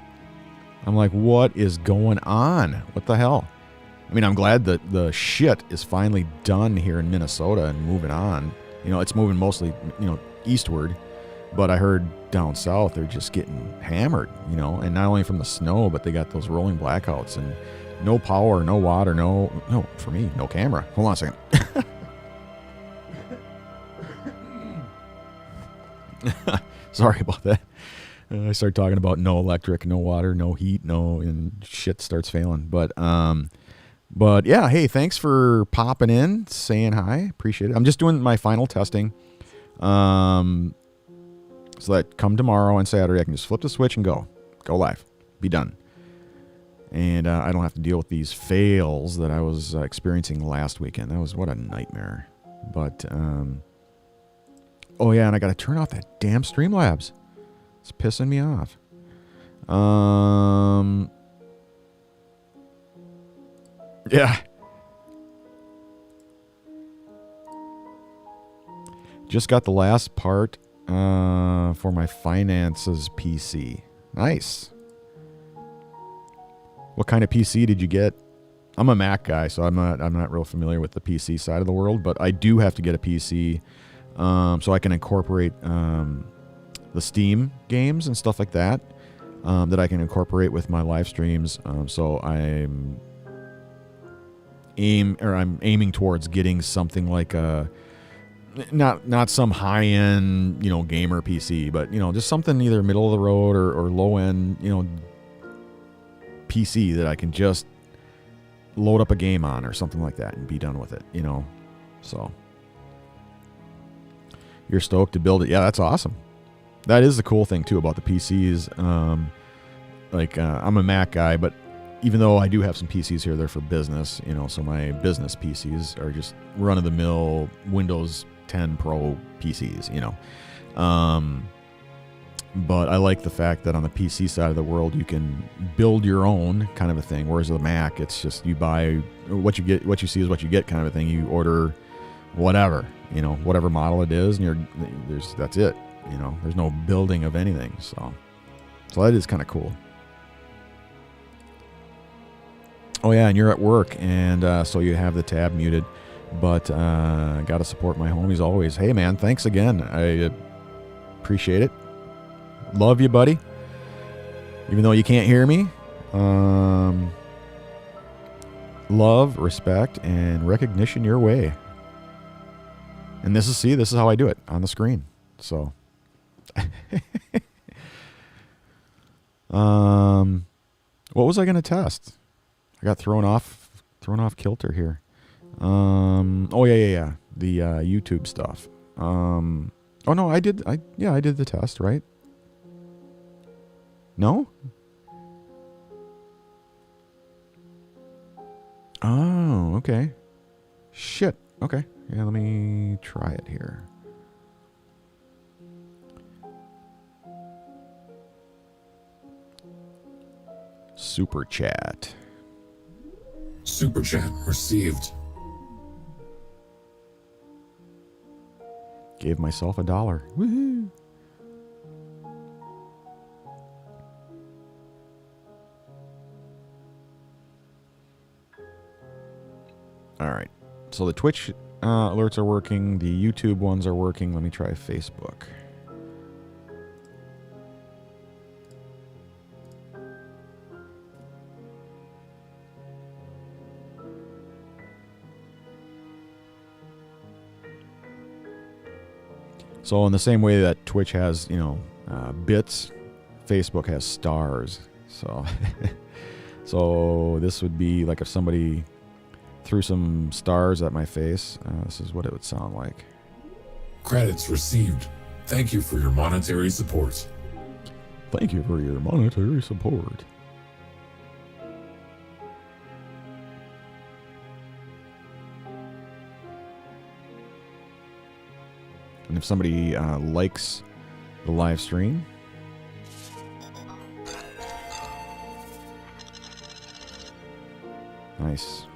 I'm like, what is going on? What the hell? I mean, I'm glad that the shit is finally done here in Minnesota and moving on. You know, it's moving mostly, eastward. But I heard down south they're just getting hammered, and not only from the snow, but they got those rolling blackouts and no power, no water, no, for me, no camera. Hold on a second. Sorry about that. I start talking about no electric, no water, no heat, and shit starts failing. But yeah, hey, thanks for popping in, saying hi. Appreciate it. I'm just doing my final testing. So that come tomorrow and Saturday, I can just flip the switch and go live, be done. And I don't have to deal with these fails that I was experiencing last weekend. That was what a nightmare. But, oh yeah, and I got to turn off that damn Streamlabs. It's pissing me off. Yeah. Just got the last part for my finances PC. Nice. What kind of PC did you get? I'm a Mac guy, so I'm not real familiar with the PC side of the world, but I do have to get a PC so I can incorporate the Steam games and stuff like that that I can incorporate with my live streams. So I'm aiming towards getting something like a not some high-end, gamer PC, but, just something either middle of the road or low-end, PC that I can just load up a game on or something like that and be done with it, So you're stoked to build it. Yeah, that's awesome. That is the cool thing, too, about the PCs. I'm a Mac guy, but even though I do have some PCs here, they're for business, so my business PCs are just run-of-the-mill Windows 10 Pro PCs, but I like the fact that on the PC side of the world, you can build your own kind of a thing, whereas the Mac, it's just you buy what you get, what you see is what you get kind of a thing. You order whatever, whatever model it is, and that's it. There's no building of anything, so that is kind of cool. Oh yeah, and you're at work, and so you have the tab muted. But got to support my homies always. Hey, man, thanks again. I appreciate it. Love you, buddy. Even though you can't hear me. Love, respect, and recognition your way. And this is how I do it on the screen. So. What was I going to test? I got thrown off kilter here. Oh yeah. The YouTube stuff. Oh no, I did the test, right? No? Oh, okay. Shit. Okay. Yeah, let me try it here. Super chat. Super chat received. Gave myself $1. Woohoo! All right. So the Twitch alerts are working. The YouTube ones are working. Let me try Facebook. So in the same way that Twitch has, bits, Facebook has stars. So, so this would be like if somebody threw some stars at my face. This is what it would sound like. Credits received. Thank you for your monetary support. Thank you for your monetary support. And if somebody likes the live stream, nice.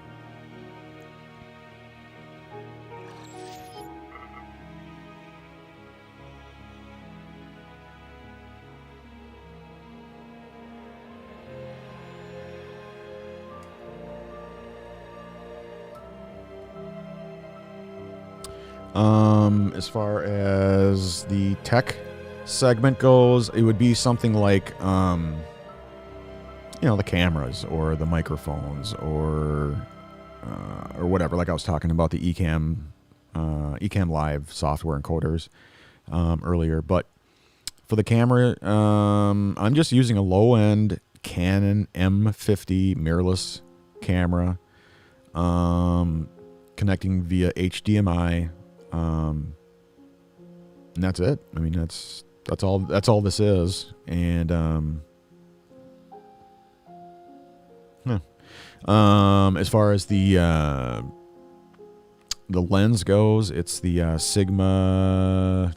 As far as the tech segment goes, it would be something like, the cameras or the microphones or whatever. Like I was talking about the Ecamm Live software encoders earlier. But for the camera, I'm just using a low-end Canon M50 mirrorless camera, connecting via HDMI. And that's it. I mean, that's all this is. And as far as the lens goes, it's the Sigma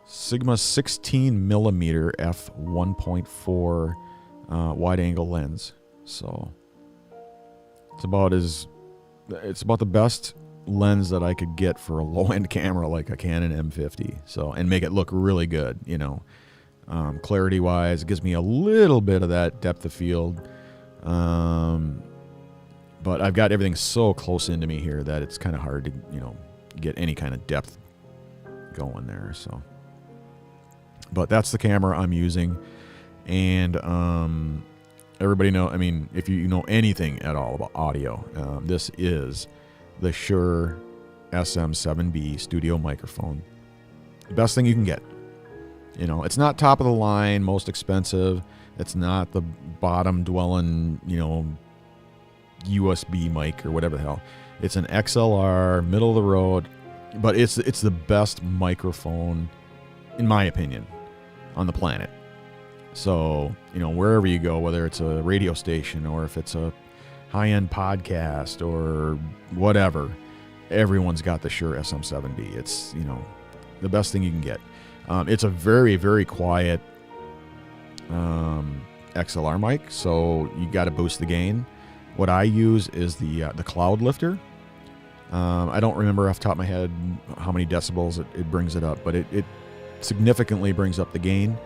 16 millimeter f1.4 wide angle lens. So it's about the best lens that I could get for a low-end camera like a Canon M50. So, and make it look really good, clarity-wise. It gives me a little bit of that depth of field. But I've got everything so close into me here that it's kind of hard to, get any kind of depth going there. So, but that's the camera I'm using. And everybody know, I mean, if you know anything at all about audio, this is the Shure SM7B studio microphone. Best thing you can get. It's not top of the line, most expensive. It's not the bottom dwelling, USB mic or whatever the hell. It's an XLR, middle of the road, but it's the best microphone, in my opinion, on the planet. So, wherever you go, whether it's a radio station or if it's a high-end podcast or whatever, everyone's got the Shure SM7B. It's, the best thing you can get. It's a very, very quiet XLR mic, so you got to boost the gain. What I use is the cloud lifter. I don't remember off the top of my head how many decibels it brings it up, but it significantly brings up the gain.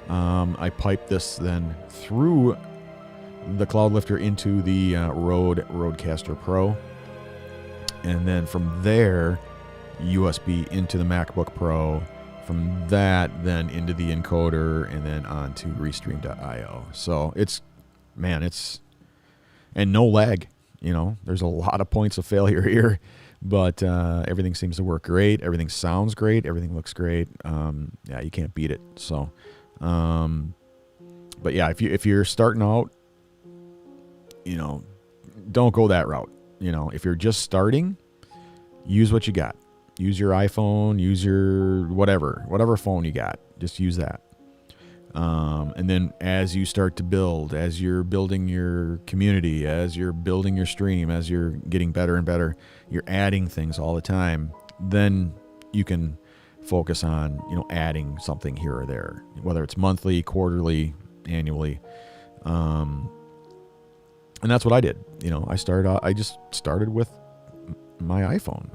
I pipe this then through the cloud lifter into the Rodecaster Pro, and then from there USB into the MacBook Pro, from that then into the encoder, and then on to Restream.io. So it's and no lag. There's a lot of points of failure here, but everything seems to work great. Everything sounds great. Everything looks great. You can't beat it. So but yeah, if you're starting out, don't go that route. If you're just starting, use what you got. Use your iPhone, use your whatever phone you got. Just use that. And then as you start to build, as you're building your community, as you're building your stream, as you're getting better and better, you're adding things all the time, then you can focus on, adding something here or there, whether it's monthly, quarterly, annually. And that's what I did. I just started with my iPhone,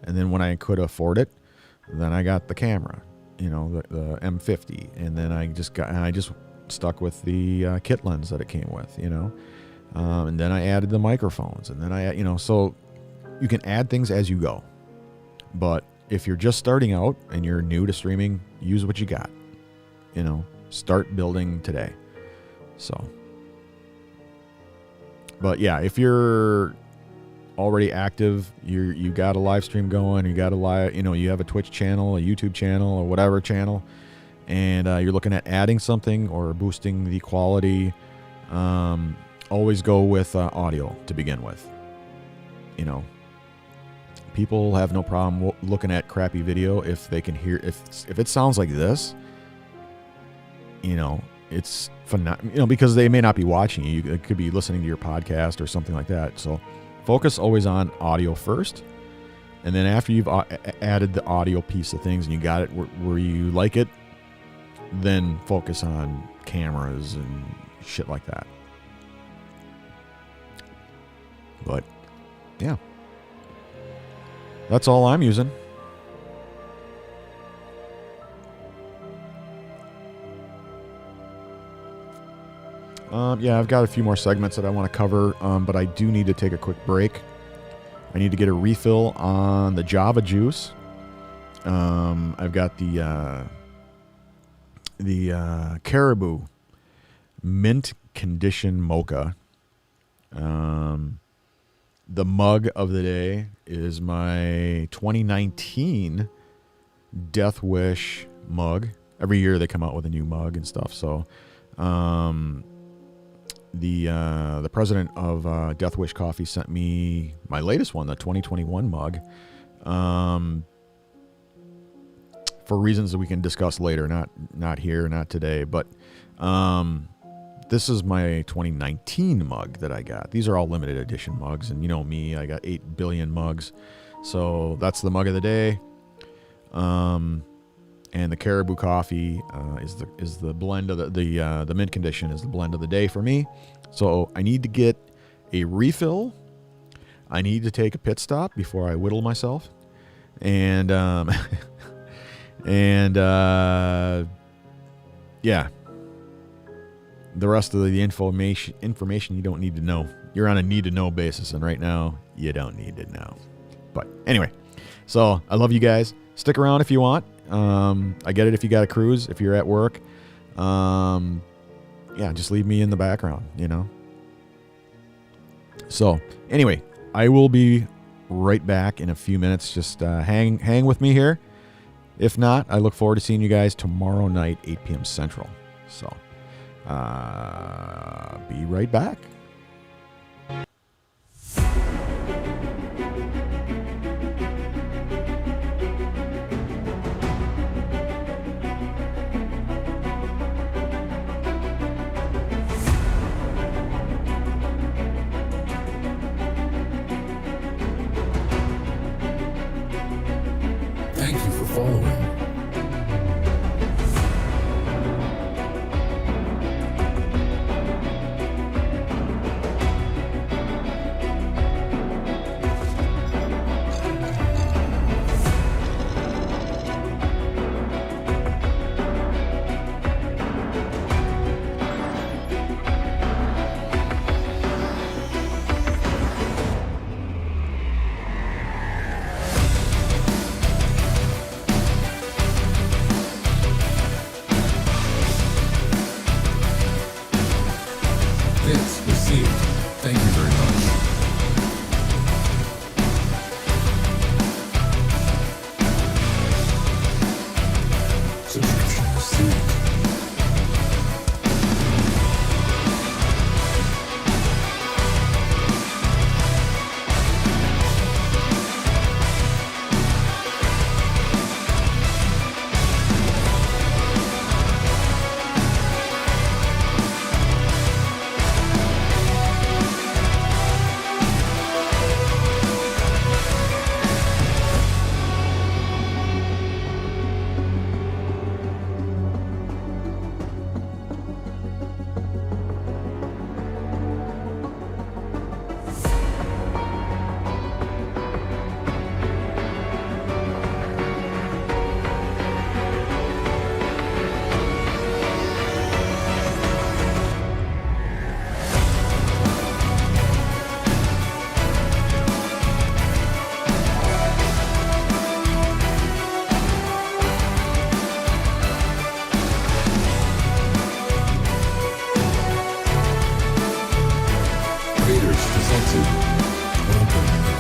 and then when I could afford it, then I got the camera, the M50, and then I just stuck with the kit lens that it came with, and then I added the microphones, and then so you can add things as you go. But if you're just starting out and you're new to streaming, use what you got, start building today. So, but yeah, if you're already active, you got a live stream going, you got you have a Twitch channel, a YouTube channel, or whatever channel, and you're looking at adding something or boosting the quality, always go with audio to begin with. People have no problem looking at crappy video if they can hear, if it sounds like this, it's phenomenal, because they may not be watching you. They could be listening to your podcast or something like that. So focus always on audio first. And then after you've added the audio piece of things and you got it where you like it, then focus on cameras and shit like that. But yeah, that's all I'm using. Yeah, I've got a few more segments that I want to cover, but I do need to take a quick break. I need to get a refill on the Java Juice. I've got the Caribou Mint Condition Mocha. The mug of the day is my 2019 Death Wish mug. Every year they come out with a new mug and stuff. So, the president of Death Wish Coffee sent me my latest one, the 2021 mug, for reasons that we can discuss later. Not here, not today, but this is my 2019 mug that I got. These are all limited edition mugs, and you know me, I got 8 billion mugs. So that's the mug of the day. And the Caribou coffee is the blend of the mint condition is the blend of the day for me. So I need to get a refill. I need to take a pit stop before I whittle myself, and yeah. The rest of the information you don't need to know. You're on a need to know basis, and right now you don't need to know. But anyway, so I love you guys. Stick around if you want. I get it if you got a cruise, if you're at work. Yeah, just leave me in the background, So anyway, I will be right back in a few minutes. Just hang with me here. If not, I look forward to seeing you guys tomorrow night, 8 p.m. Central. So be right back. Thank you for following. Bits received. Thank you very much. Subscription received. Creators presented. Welcome.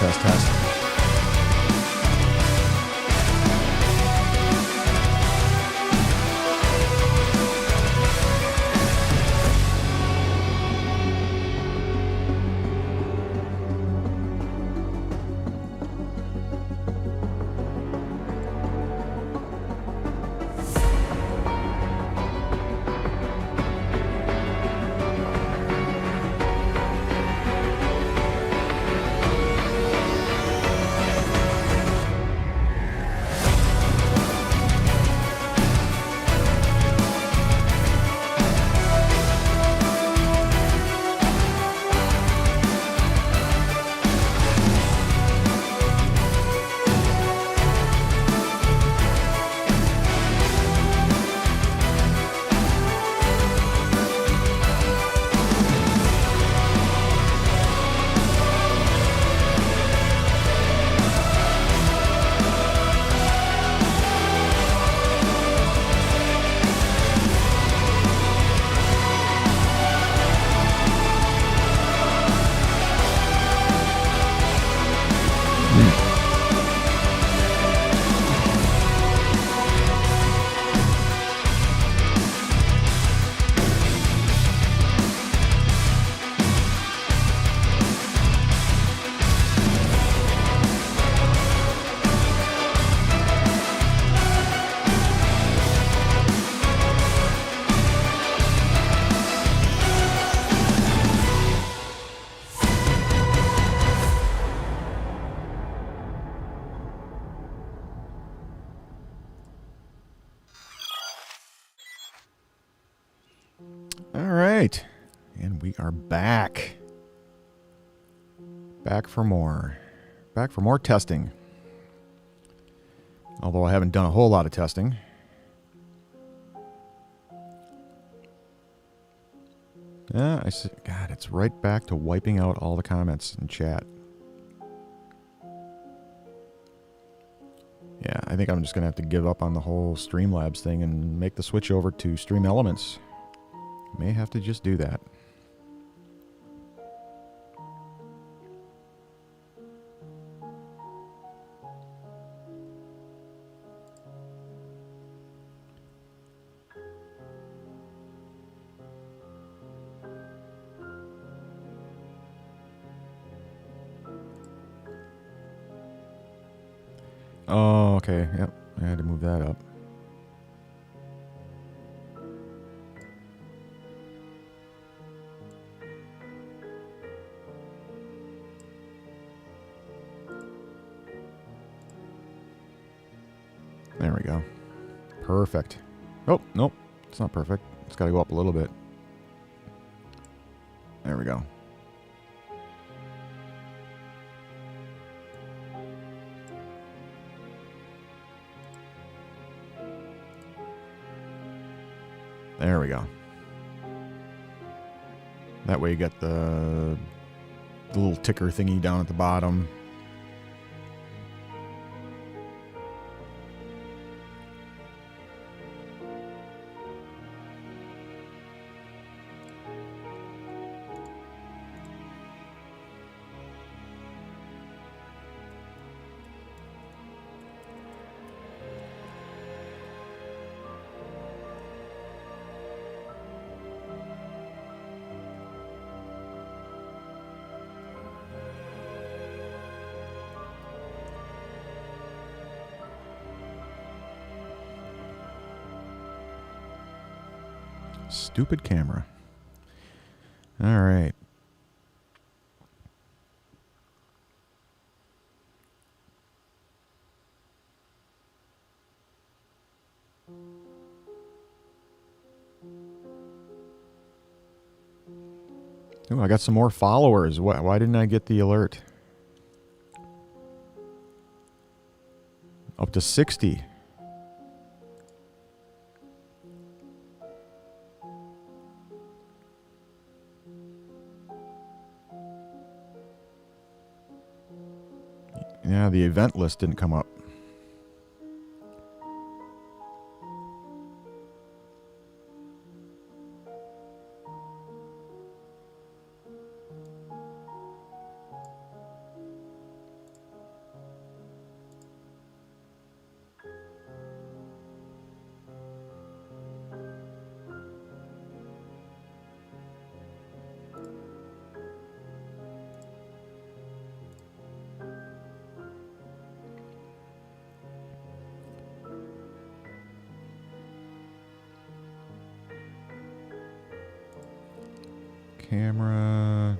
test. All right. And we are back. Back for more. Back for more testing. Although I haven't done a whole lot of testing. Yeah, I see. God, it's right back to wiping out all the comments in chat. Yeah, I think I'm just going to have to give up on the whole Streamlabs thing and make the switch over to Stream Elements. May have to just do that. Oh, okay. Yep. I had to move that up. There we go. Perfect. Oh, nope. It's not perfect. It's got to go up a little bit. There we go. There we go. That way you get the little ticker thingy down at the bottom. Stupid camera. All right. Oh, I got some more followers. Why didn't I get the alert? Up to 60. Yeah, the event list didn't come up. camera.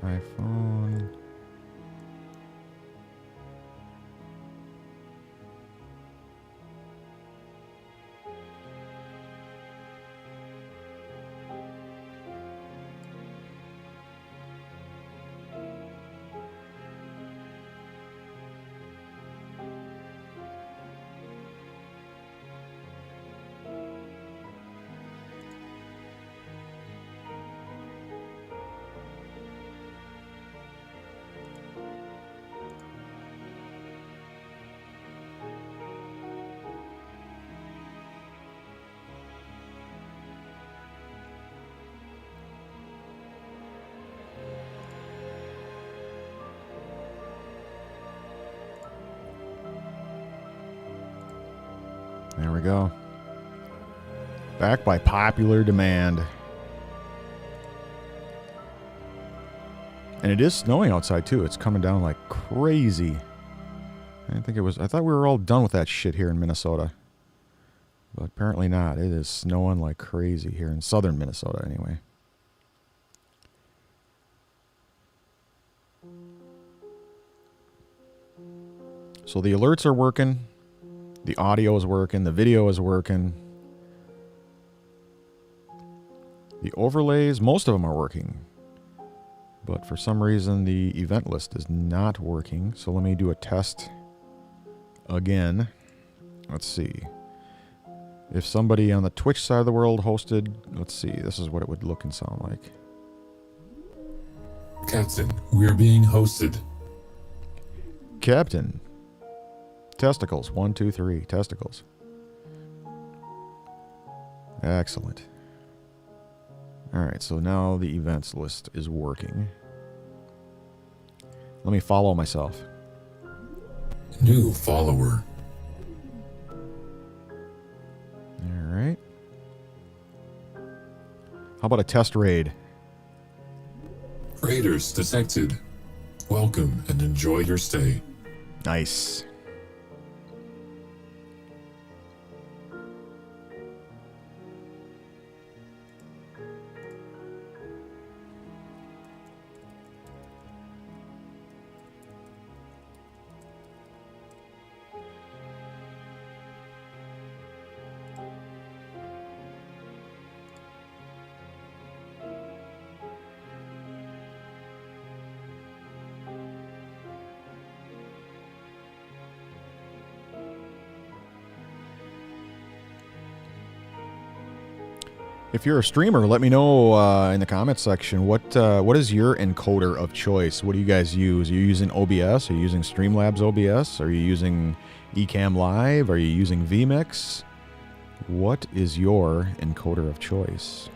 iPhone. There we go. Back by popular demand. And it is snowing outside too. It's coming down like crazy. I thought we were all done with that shit here in Minnesota. But apparently not. It is snowing like crazy here in southern Minnesota anyway. So the alerts are working. The audio is working. The video is working. The overlays, most of them are working. But for some reason, the event list is not working. So let me do a test again. Let's see. If somebody on the Twitch side of the world hosted, let's see. This is what it would look and sound like. Captain, we're being hosted. Captain. Testicles. 1, 2, 3. Testicles. Excellent. Alright, so now the events list is working. Let me follow myself. New follower. Alright. How about a test raid? Raiders detected. Welcome and enjoy your stay. Nice. If you're a streamer, let me know in the comments section what is your encoder of choice. What do you guys use? Are you using OBS? Are you using Streamlabs OBS? Are you using Ecamm Live? Are you using vMix? What is your encoder of choice?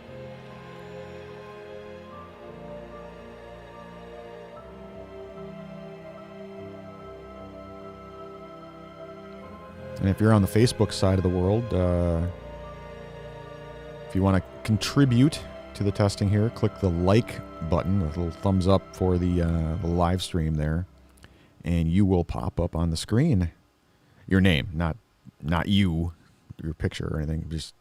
And if you're on the Facebook side of the world, if you want to contribute to the testing here, click the like button, the little thumbs up for the live stream there, and you will pop up on the screen. Your name, not you, your picture or anything. Just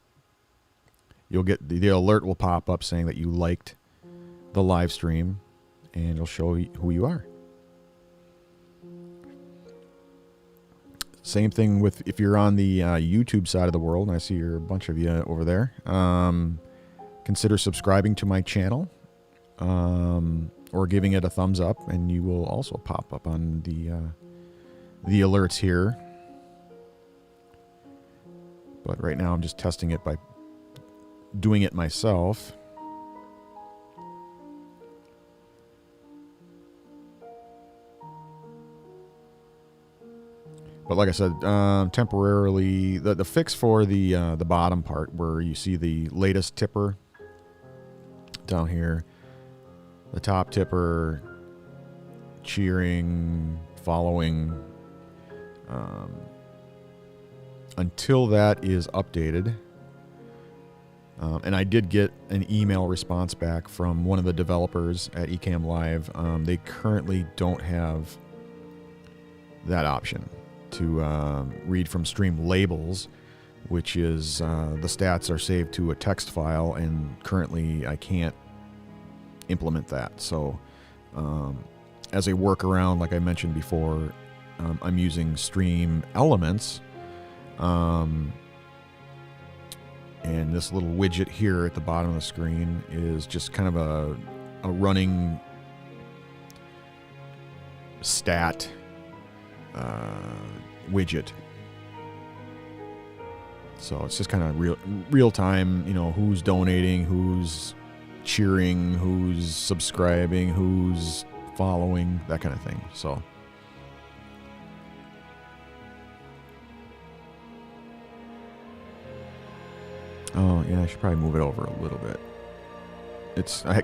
you'll get the alert will pop up saying that you liked the live stream, and it'll show who you are. Same thing with if you're on the YouTube side of the world, and I see a bunch of you over there. Consider subscribing to my channel or giving it a thumbs up, and you will also pop up on the alerts here. But right now I'm just testing it by doing it myself. But like I said, temporarily, the fix for the bottom part where you see the latest tipper down here, the top tipper, cheering, following, until that is updated. And I did get an email response back from one of the developers at Ecamm Live. They currently don't have that option to read from stream labels. which is the stats are saved to a text file, and currently I can't implement that. So as a workaround, like I mentioned before, I'm using Stream Elements. And this little widget here at the bottom of the screen is just kind of a running stat widget. So it's just kind of real time, you know, who's donating, who's cheering, who's subscribing, who's following, that kind of thing. So oh yeah, I should probably move it over a little bit. I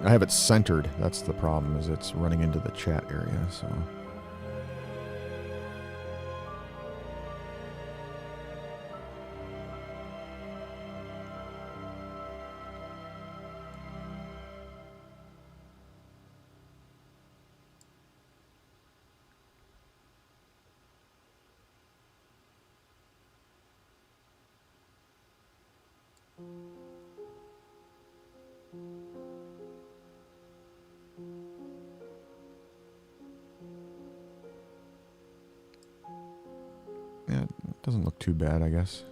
have it centered. That's the problem, is it's running into the chat area. So yeah, it doesn't look too bad, I guess.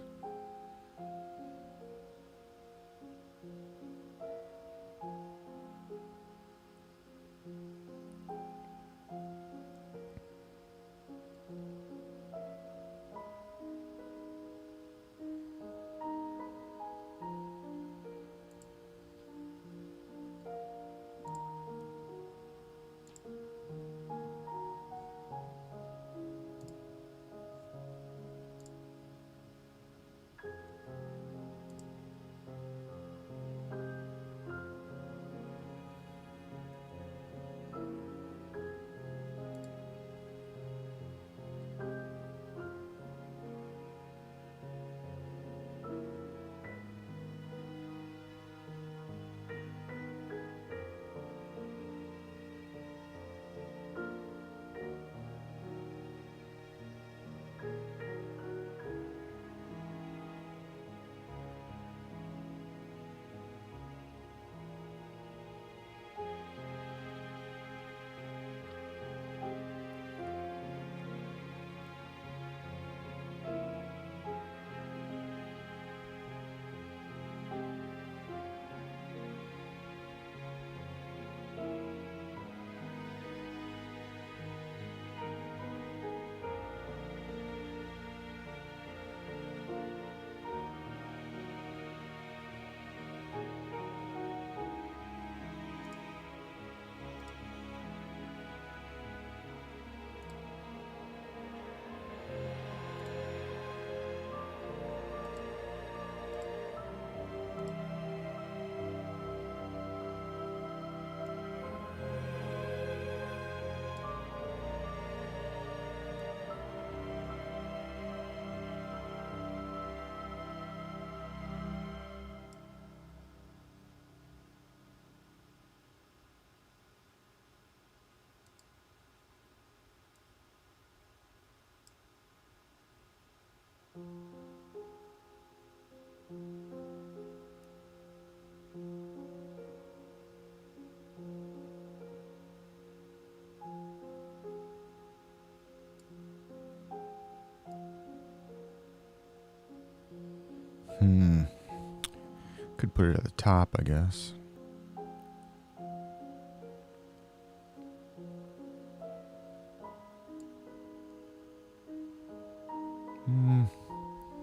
Could put it at the top, I guess.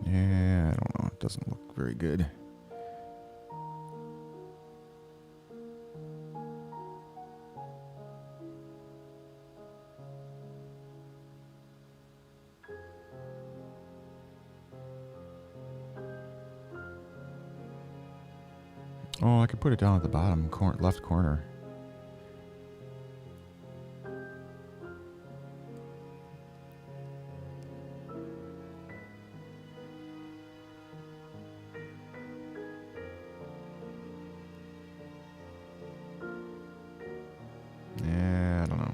Yeah, I don't know. It doesn't look very good. Oh, I could put it down at the bottom left corner. Yeah, I don't know.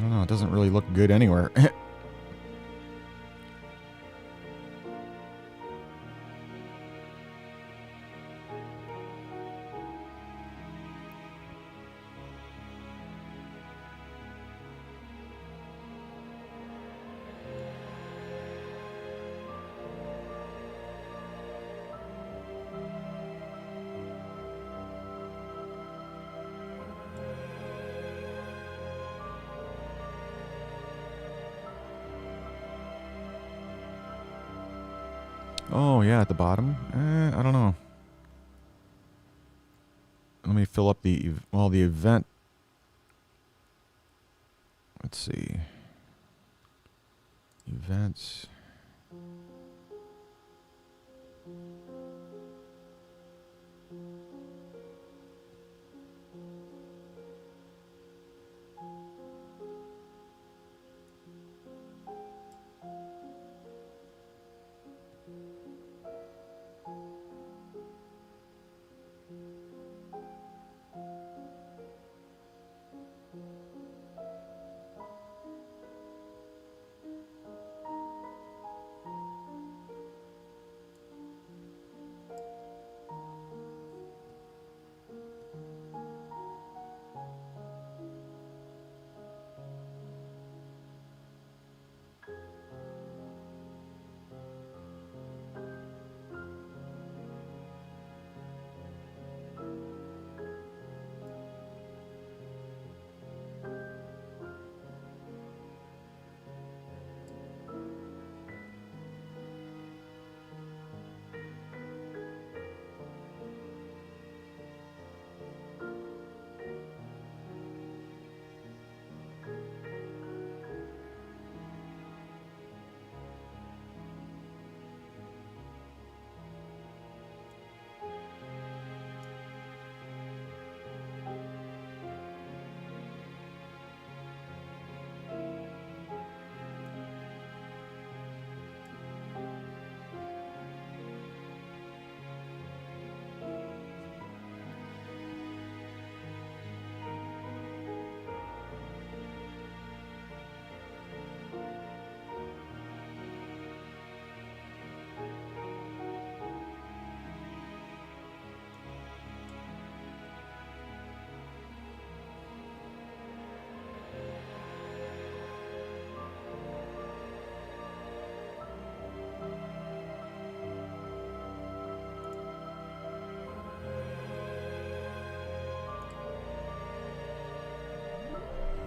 don't know. It doesn't really look good anywhere. Oh, yeah, at the bottom. I don't know. Let me fill up the event. Let's see. Events.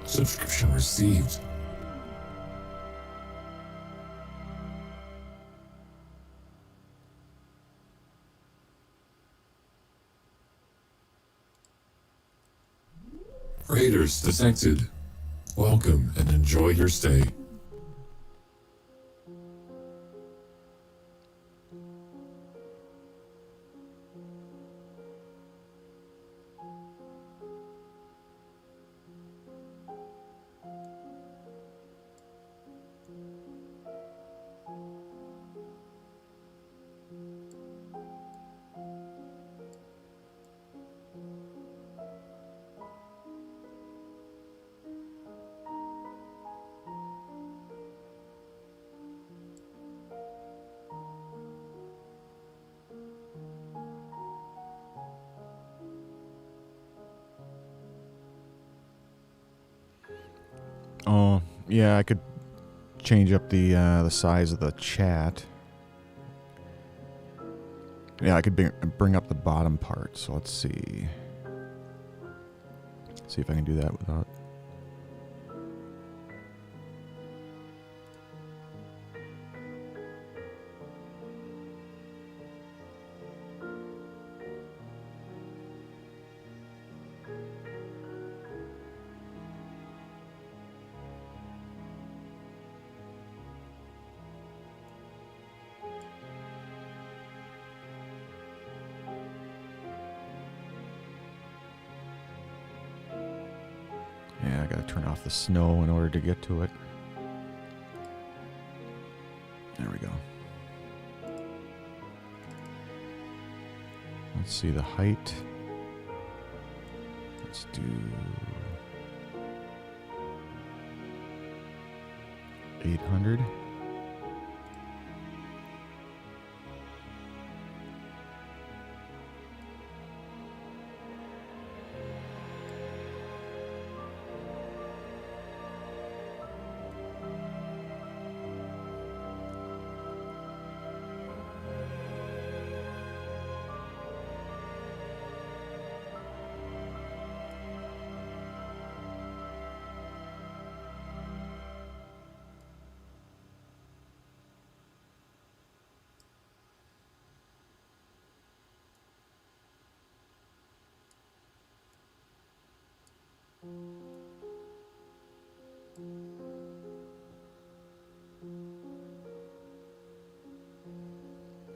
Subscription received. Raiders detected. Welcome and enjoy your stay. Oh, yeah, I could change up the size of the chat. Yeah, I could bring up the bottom part. So let's see. See if I can do that without. Yeah, I gotta turn off the snow in order to get to it. There we go. Let's see the height. Let's do 800.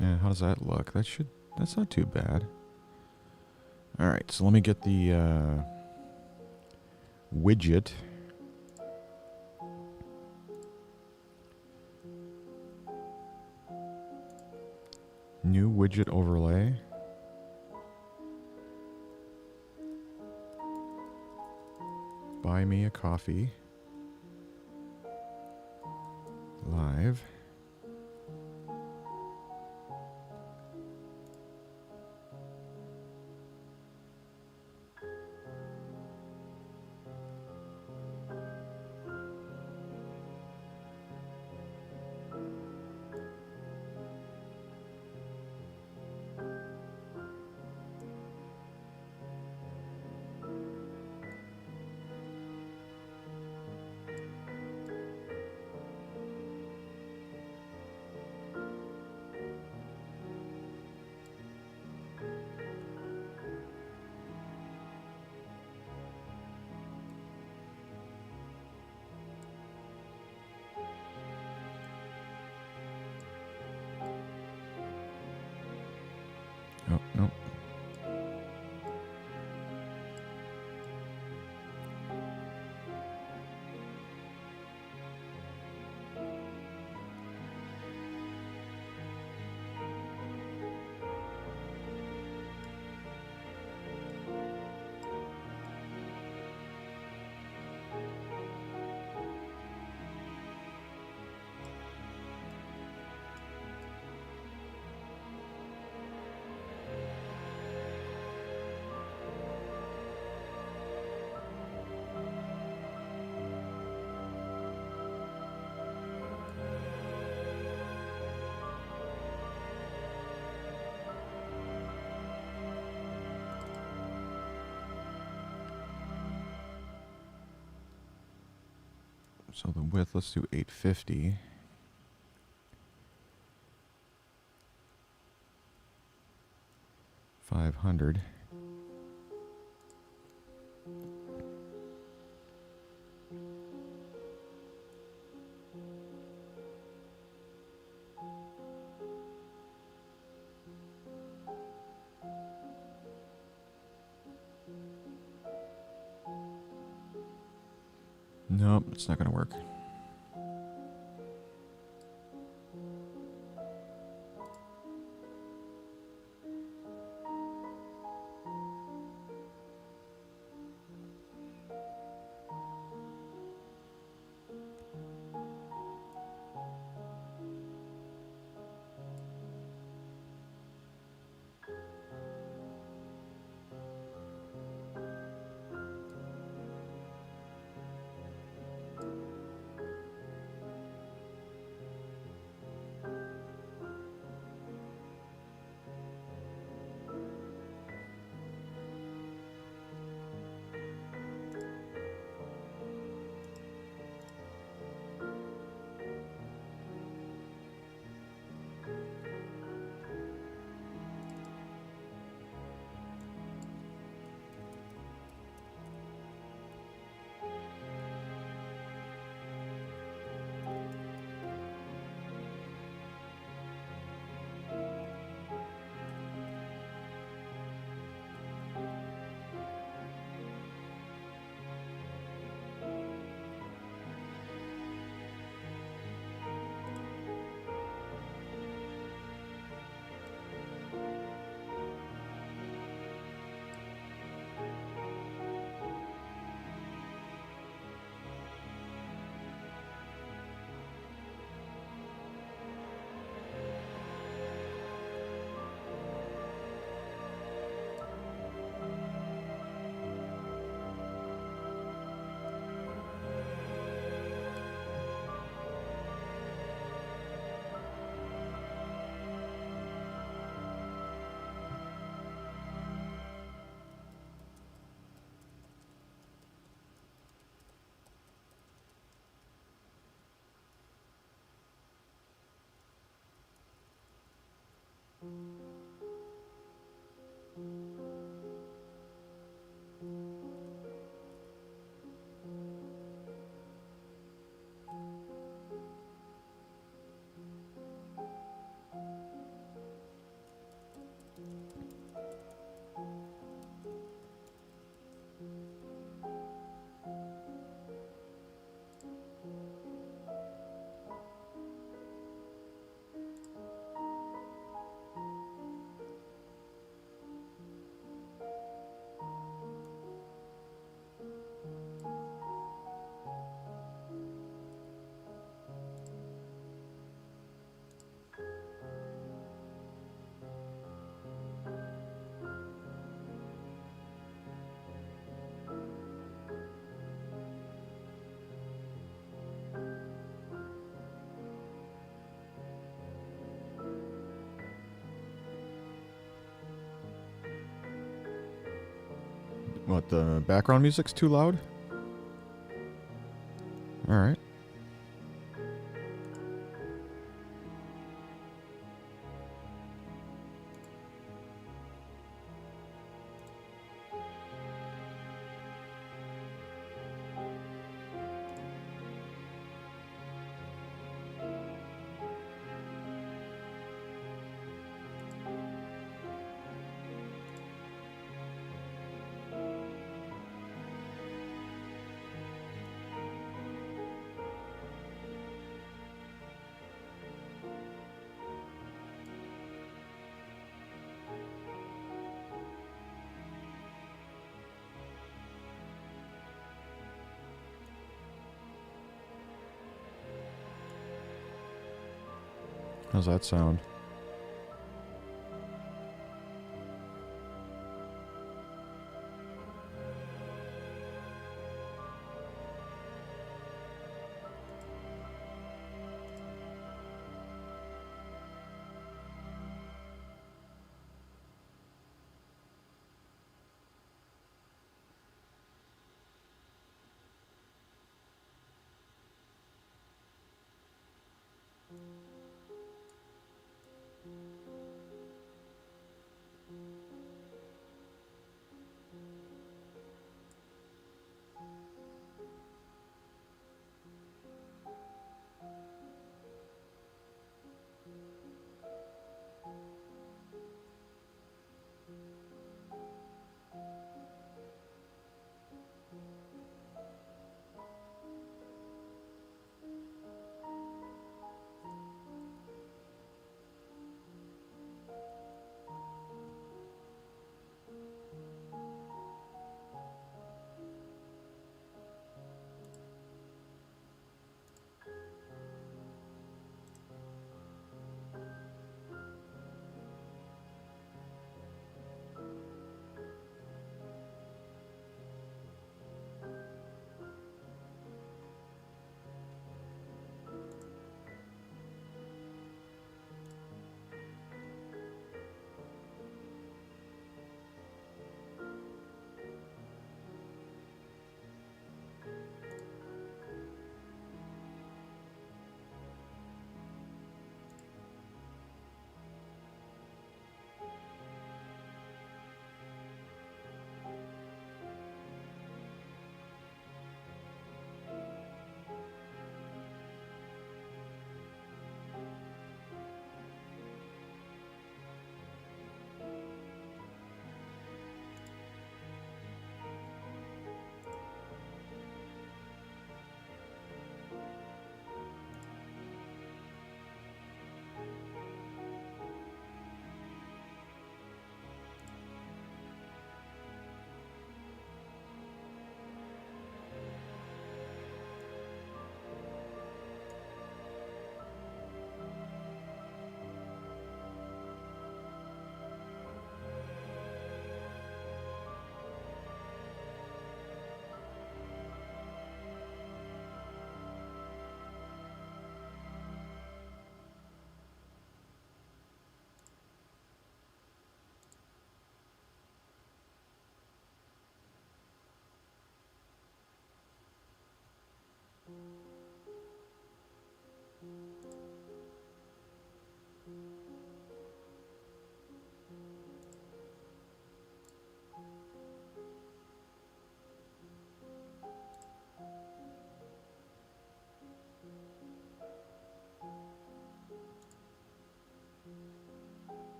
Yeah, how does that look? That's not too bad. All right, so let me get the widget. New widget overlay. Buy me a coffee. Live. Oh, no. So the width, let's do 850. $500. Nope, it's not going to work. What, the background music's too loud? Alright. How's that sound?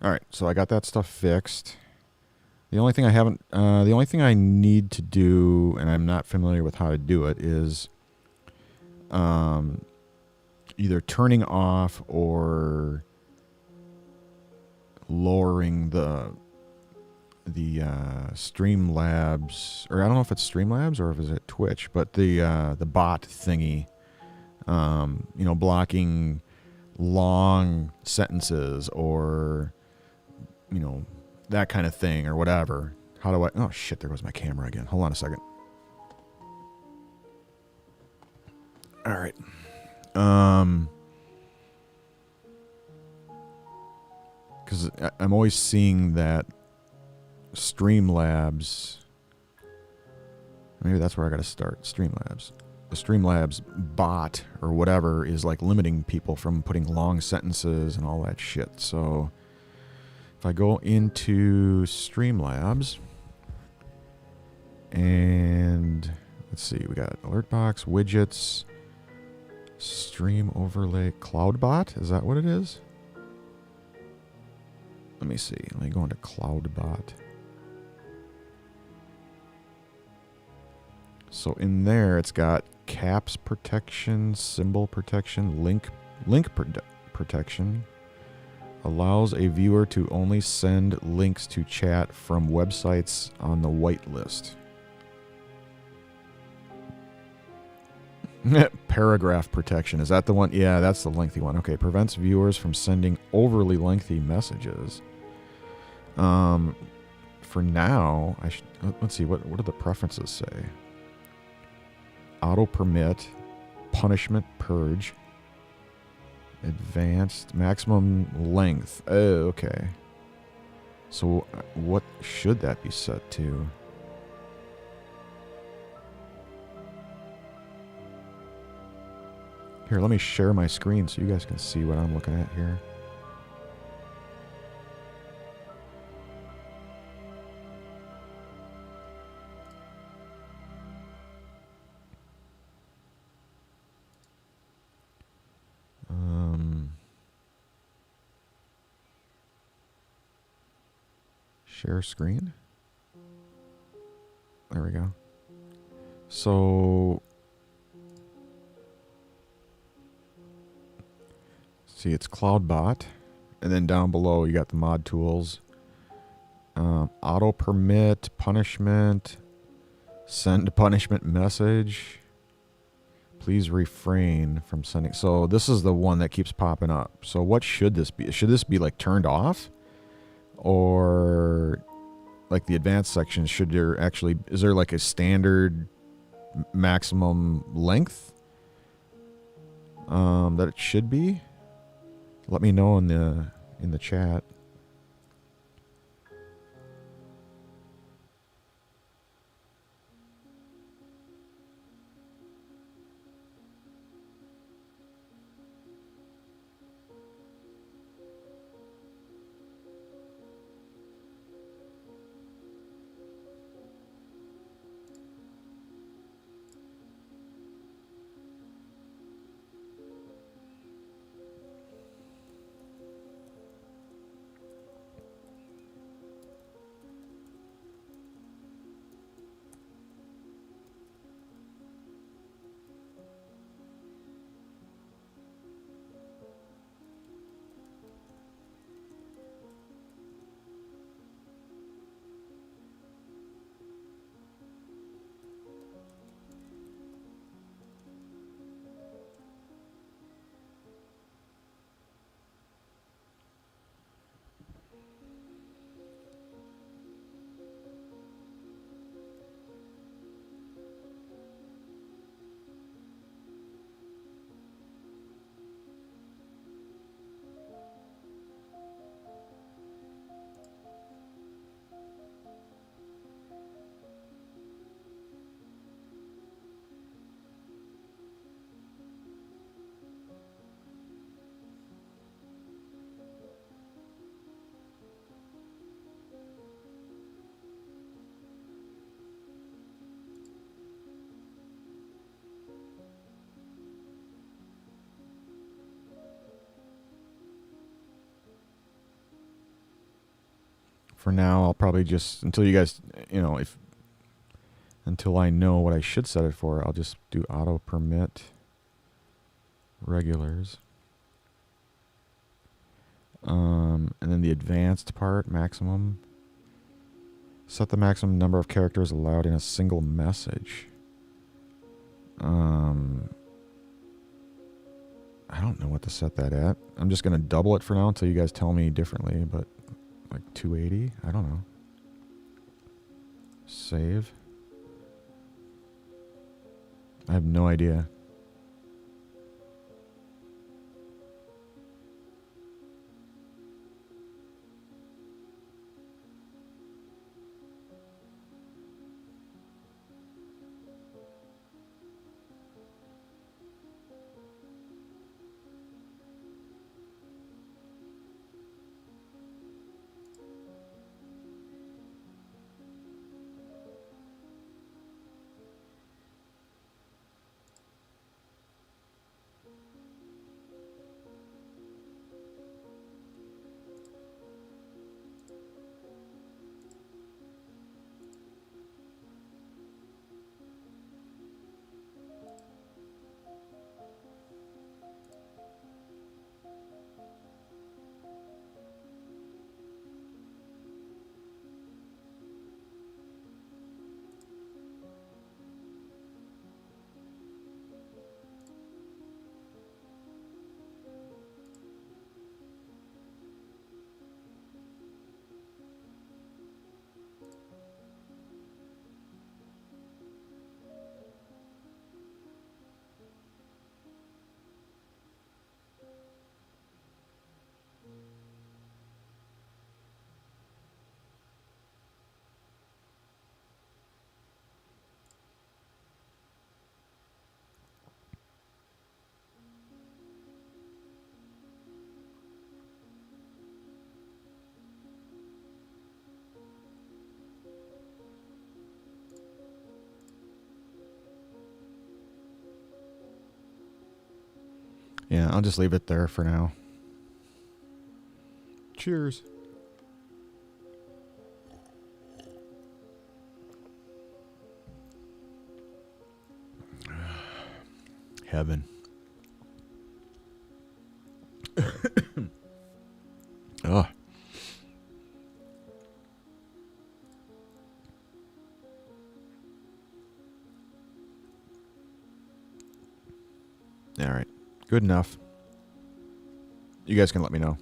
All right, so I got that stuff fixed. The only thing I need to do, and I'm not familiar with how to do it, is either turning off or lowering the Streamlabs, or I don't know if it's Streamlabs or if it's at Twitch, but the bot thingy, blocking long sentences or that kind of thing or whatever. How do I? Oh shit! There goes my camera again. Hold on a second. All right. Because I'm always seeing that Streamlabs. Maybe that's where I got to start. Streamlabs. The Streamlabs bot or whatever is like limiting people from putting long sentences and all that shit. So if I go into Streamlabs and let's see, we got alert box, widgets, stream overlay, CloudBot. Is that what it is? Let me see. Let me go into CloudBot. So in there, it's got caps protection, symbol protection, link protection. Allows a viewer to only send links to chat from websites on the whitelist. Paragraph protection. Is that the one? Yeah, that's the lengthy one. Okay, prevents viewers from sending overly lengthy messages. For now, let's see, what do the preferences say? Auto permit, punishment purge, advanced, maximum length. Oh, okay. So what should that be set to? Here, let me share my screen so you guys can see what I'm looking at here. Share screen. There we go. So, see, it's CloudBot, and then down below you got the mod tools. Auto permit, punishment, send punishment message. Please refrain from sending. So this is the one that keeps popping up. So what should this be? Should this be like turned off? Or like the advanced section, is there like a standard maximum length that it should be? Let me know in the chat. for now, I'll probably just, until you guys, until I know what I should set it for, I'll just do auto permit regulars. And then the advanced part, maximum. Set the maximum number of characters allowed in a single message. I don't know what to set that at. I'm just going to double it for now until you guys tell me differently, but like 280? I don't know. Save. I have no idea. Yeah, I'll just leave it there for now. Cheers. Heaven. Oh. All right. Good enough. You guys can let me know.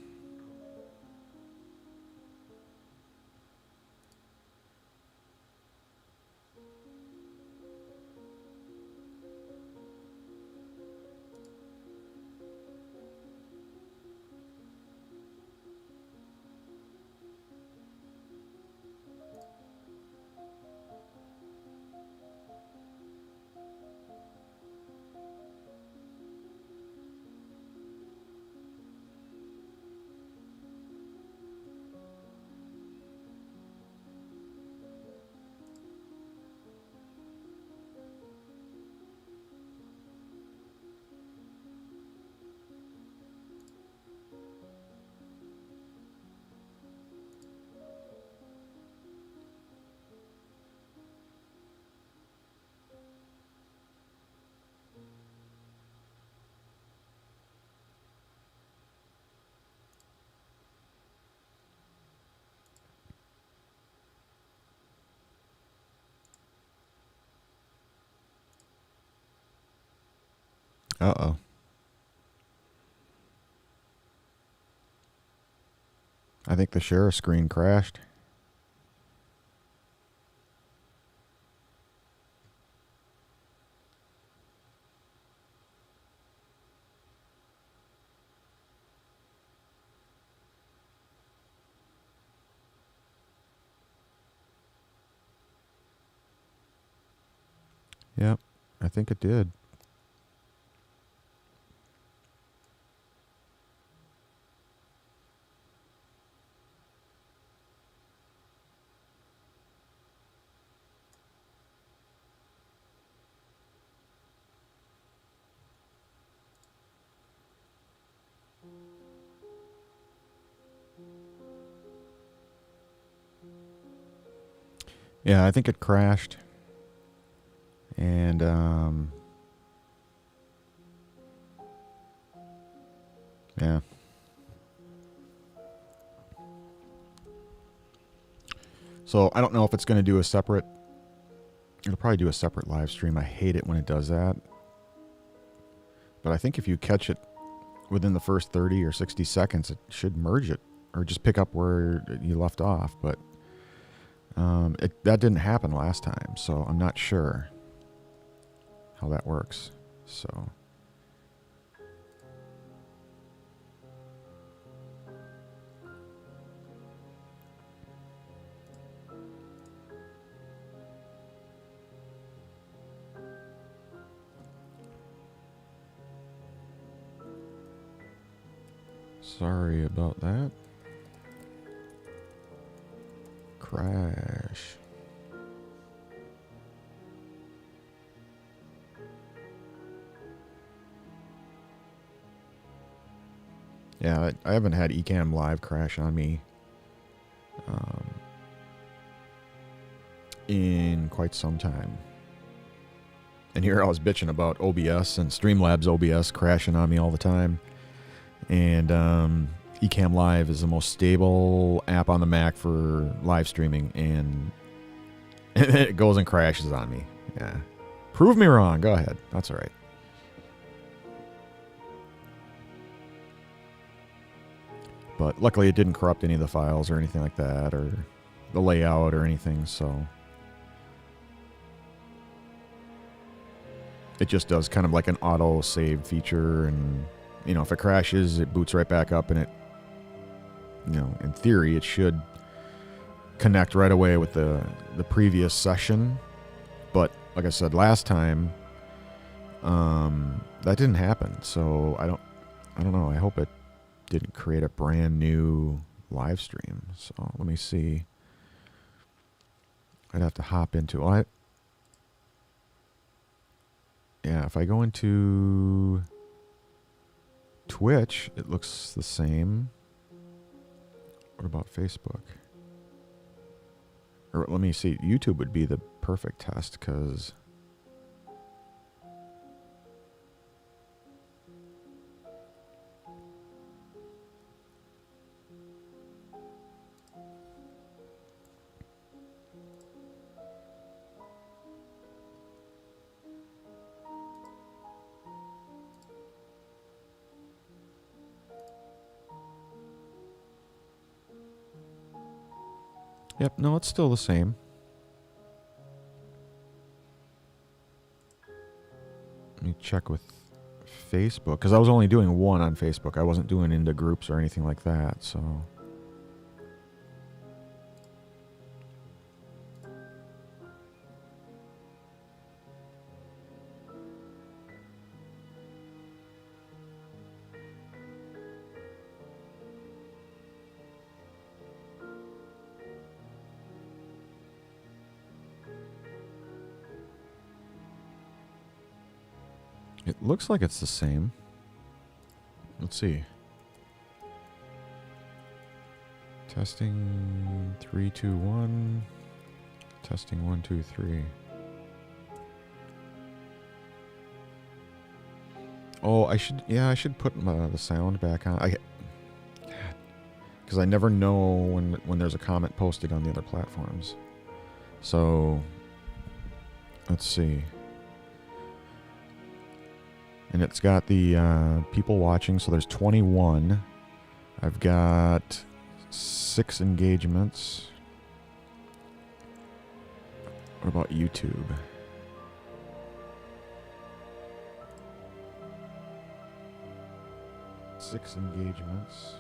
Uh-oh. I think the share screen crashed. Yep, I think it did. Yeah, I think it crashed. And, yeah. So I don't know if it's going to do a separate... It'll probably do a separate live stream. I hate it when it does that. But I think if you catch it within the first 30 or 60 seconds, it should merge it. Or just pick up where you left off. But that didn't happen last time. So I'm not sure how that works. So... Sorry about that. Crash. Yeah, I haven't had Ecamm Live crash on me in quite some time. And here I was bitching about OBS and Streamlabs OBS crashing on me all the time. And Ecamm Live is the most stable app on the Mac for live streaming, and it goes and crashes on me. Yeah. Prove me wrong. Go ahead. That's all right. But luckily it didn't corrupt any of the files or anything like that, or the layout or anything, so... It just does kind of like an auto-save feature, and... You know, if it crashes, it boots right back up, and it, you know, in theory, it should connect right away with the previous session. But like I said last time, that didn't happen. So I don't know. I hope it didn't create a brand new live stream. So let me see. I'd have to hop into it. Yeah, if I go into Twitch, it looks the same. What about Facebook? Or let me see. YouTube would be the perfect test, because... Yep, no, it's still the same. Let me check with Facebook, because I was only doing one on Facebook. I wasn't doing into groups or anything like that, so... It looks like it's the same. Let's see. Testing 3, 2, 1. Testing 1, 2, 3. Oh, I should put the sound back on. Because I never know when there's a comment posted on the other platforms. So, let's see. And it's got the people watching, so there's 21. I've got 6 engagements. What about YouTube? Six engagements.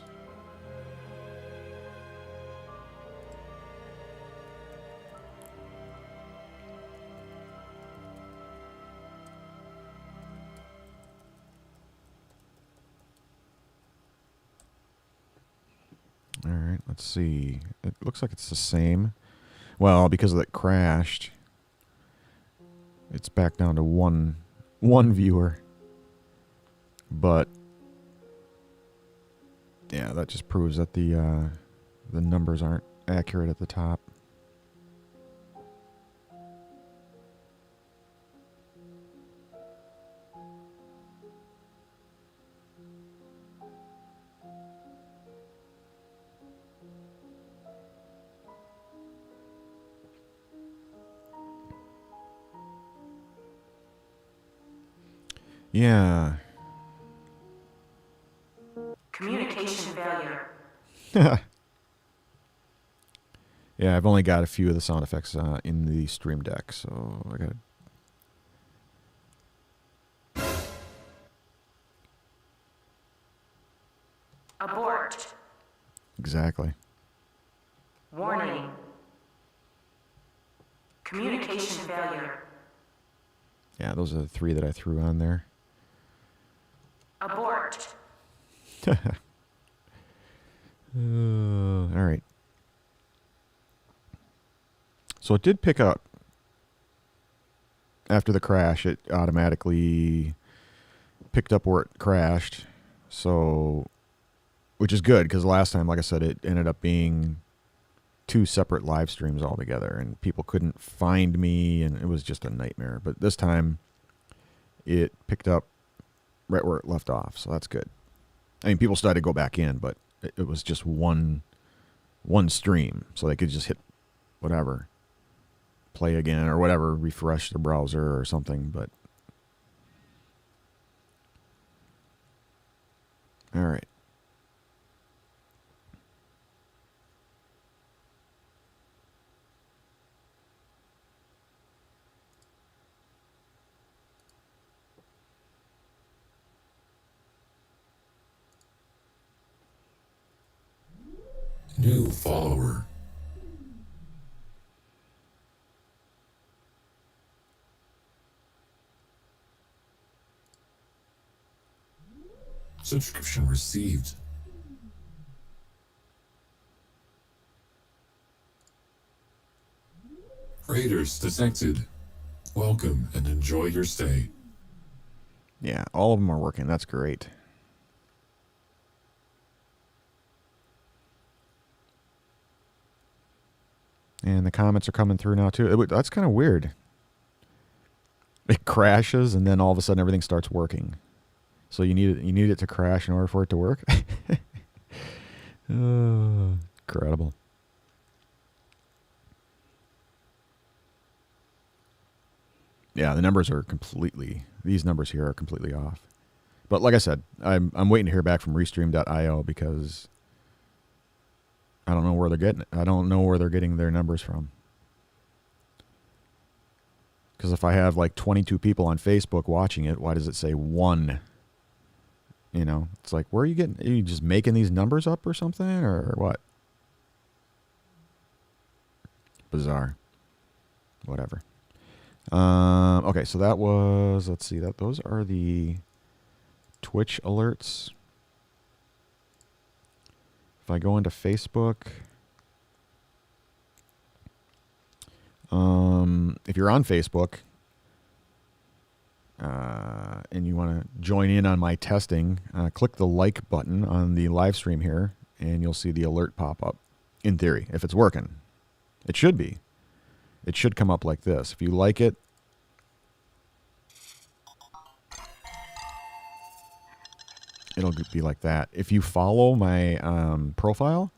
All right, let's see. It looks like it's the same. Well, because it crashed, it's back down to one viewer. But yeah, that just proves that the numbers aren't accurate at the top. Yeah. Communication failure. Yeah, I've only got a few of the sound effects in the Stream Deck, so I got. Abort. Exactly. Warning. Communication failure. Yeah, those are the 3 that I threw on there. Abort. All right. So it did pick up after the crash. It automatically picked up where it crashed. So, which is good because last time, like I said, it ended up being 2 separate live streams altogether, and people couldn't find me, and it was just a nightmare. But this time, it picked up right where it left off, so that's good. I mean, people started to go back in, but it was just one stream, so they could just hit whatever, play again or whatever, refresh the browser or something. But all right. New follower. Subscription received. Raiders detected. Welcome and enjoy your stay. Yeah, all of them are working. That's great. And the comments are coming through now too. That's kind of weird. It crashes and then all of a sudden everything starts working. So you need it to crash in order for it to work. Incredible. Yeah, the numbers are these numbers here are completely off. But like I said, I'm waiting to hear back from Restream.io because I don't know where they're getting it. I don't know where they're getting their numbers from. Because if I have like 22 people on Facebook watching it, why does it say 1? You know, it's like, where are you just making these numbers up or something, or what? Bizarre. Whatever. Okay, so that was, let's see, those are the Twitch alerts. If I go into Facebook, if you're on Facebook and you want to join in on my testing, click the like button on the live stream here, and you'll see the alert pop up. In theory, if it's working, it should be. It should come up like this. If you like it, it'll be like that. If you follow my profile,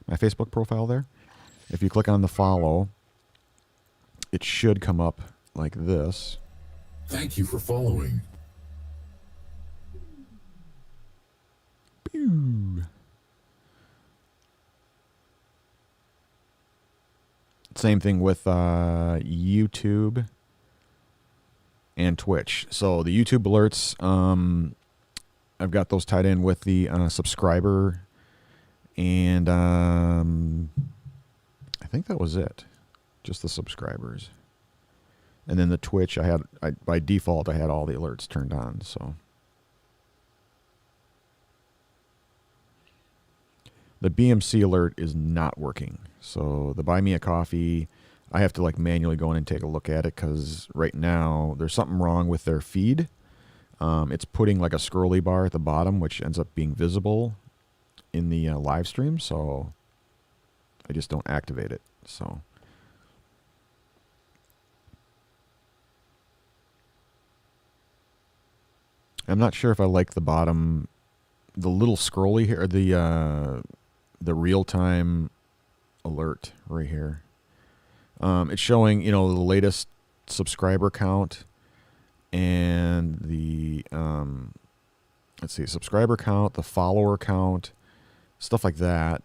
my Facebook profile there, if you click on the follow, it should come up like this. Thank you for following. Pew. Same thing with YouTube and Twitch. So the YouTube alerts, I've got those tied in with the subscriber, and I think that was it. Just the subscribers. And then the Twitch, by default, I had all the alerts turned on. So the BMC alert is not working. So the Buy Me a Coffee, I have to like manually go in and take a look at it because right now there's something wrong with their feed. It's putting like a scrolly bar at the bottom, which ends up being visible in the live stream. So I just don't activate it. So I'm not sure if I like the bottom, the little scrolly here, the real-time alert right here. It's showing, the latest subscriber count and the let's see, subscriber count, the follower count, stuff like that,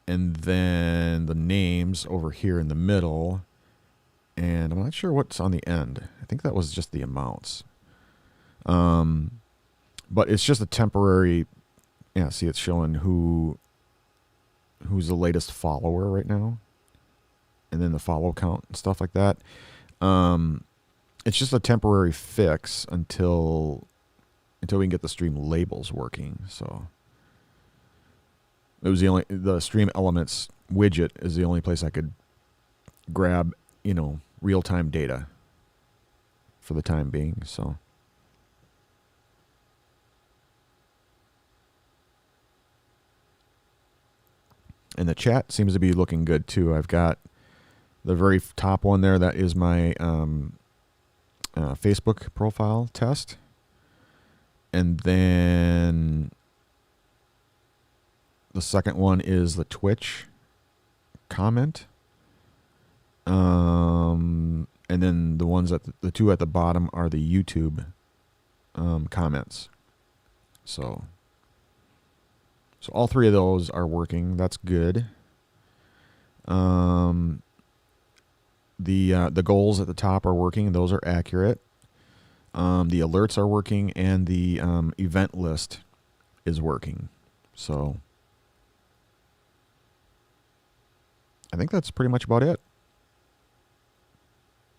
and then the names over here in the middle. And I'm not sure what's on the end. I think that was just the amounts. But it's just a temporary. Yeah, see, it's showing who's the latest follower right now, and then the follow count and stuff like that. It's just a temporary fix until we can get the stream labels working. So it was the Stream Elements widget is the only place I could grab, real-time data for the time being. So. And the chat seems to be looking good too. I've got the very top one there. That is my Facebook profile test. And then the second one is the Twitch comment. And then the ones the two at the bottom are the YouTube comments. So all three of those are working. That's good. The goals at the top are working. Those are accurate. The alerts are working, and the event list is working. So I think that's pretty much about it.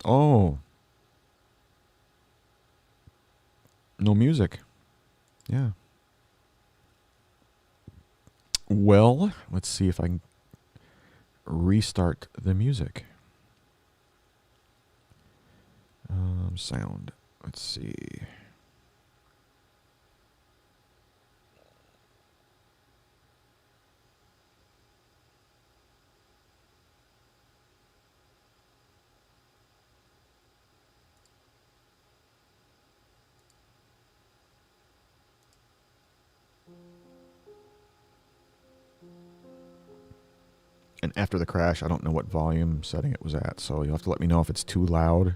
Oh. No music. Yeah. Well, let's see if I can restart the music. Sound. Let's see. And after the crash, I don't know what volume setting it was at, so you'll have to let me know if it's too loud.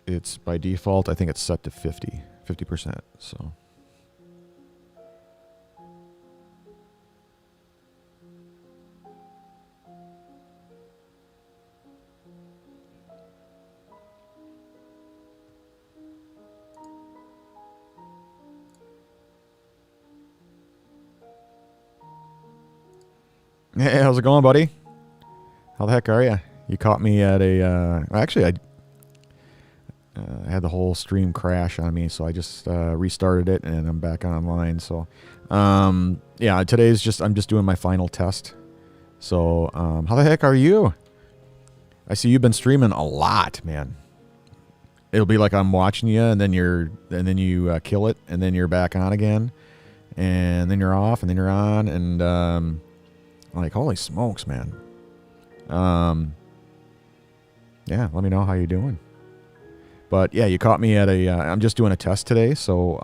It's by default, I think it's set to 50%. So. Hey, how's it going, buddy? How the heck are you? You caught me at a... actually, I had the whole stream crash on me, so I just restarted it, and I'm back online. So, yeah, I'm just doing my final test. So, how the heck are you? I see you've been streaming a lot, man. It'll be like I'm watching you, and then you kill it, and then you're back on again, and then you're off, and then you're on, and like, holy smokes, man. Yeah, let me know how you're doing. But yeah, you caught me at I'm just doing a test today, so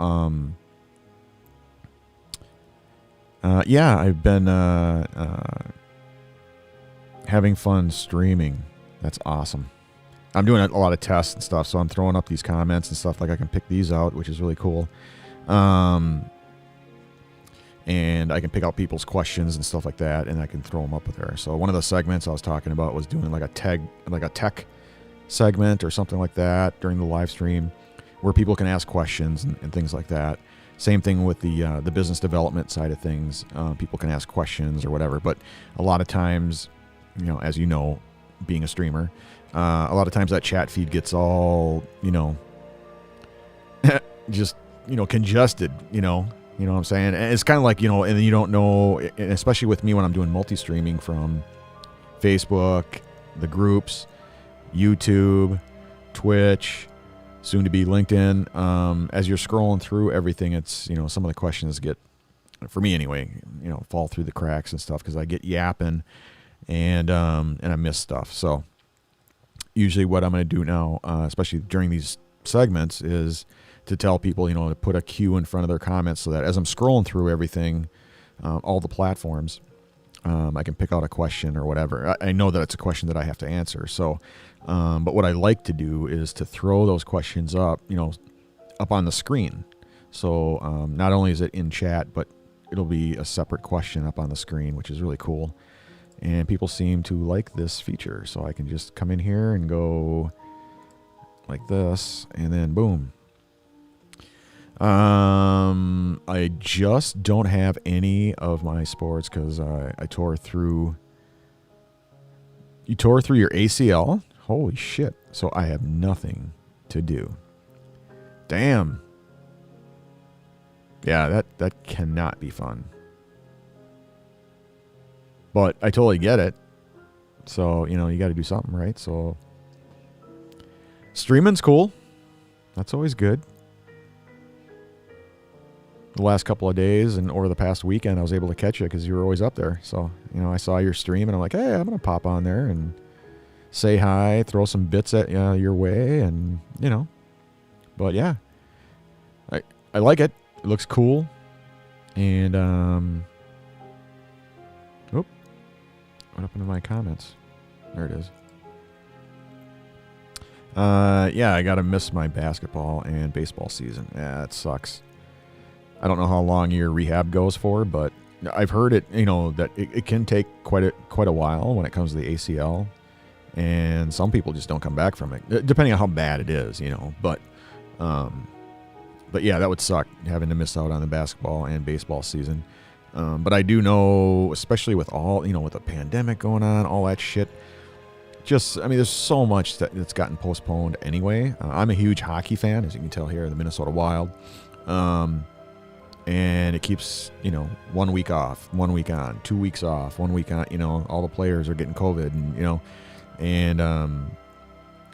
yeah, I've been having fun streaming. That's awesome. I'm doing a lot of tests and stuff, so I'm throwing up these comments and stuff. Like I can pick these out, which is really cool. And I can pick out people's questions and stuff like that, and I can throw them up there. So one of the segments I was talking about was doing like a tech segment or something like that during the live stream, where people can ask questions and things like that. Same thing with the business development side of things. People can ask questions or whatever. But a lot of times, as you know, being a streamer, a lot of times that chat feed gets all, just, congested, You know what I'm saying? And it's kind of like, and you don't know, and especially with me when I'm doing multi-streaming from Facebook, the groups, YouTube, Twitch, soon to be LinkedIn. As you're scrolling through everything, it's, some of the questions get, for me anyway, fall through the cracks and stuff because I get yapping and I miss stuff. So usually what I'm going to do now, especially during these segments, is to tell people, to put a queue in front of their comments so that as I'm scrolling through everything, all the platforms, I can pick out a question or whatever. I know that it's a question that I have to answer. So, but what I like to do is to throw those questions up, up on the screen. So not only is it in chat, but it'll be a separate question up on the screen, which is really cool. And people seem to like this feature. So I can just come in here and go like this, and then boom. I just don't have any of my sports because I tore through. You tore through your ACL? Holy shit. So I have nothing to do. Damn. Yeah, that cannot be fun. But I totally get it. So, you got to do something, right? So streaming's cool. That's always good. The last couple of days and over the past weekend, I was able to catch you because you were always up there. So, I saw your stream and I'm like, hey, I'm going to pop on there and say hi, throw some bits at your way, and, But yeah, I like it. It looks cool. And, what happened to my comments? There it is. Yeah, I got to miss my basketball and baseball season. Yeah, it sucks. I don't know how long your rehab goes for, but I've heard it, that it can take quite a while when it comes to the ACL, and some people just don't come back from it, depending on how bad it is, But yeah, that would suck having to miss out on the basketball and baseball season. But I do know, especially with all, with the pandemic going on, all that shit. There's so much that's gotten postponed anyway. I'm a huge hockey fan, as you can tell here, the Minnesota Wild. And it keeps, 1 week off, 1 week on, 2 weeks off, 1 week on, all the players are getting COVID and,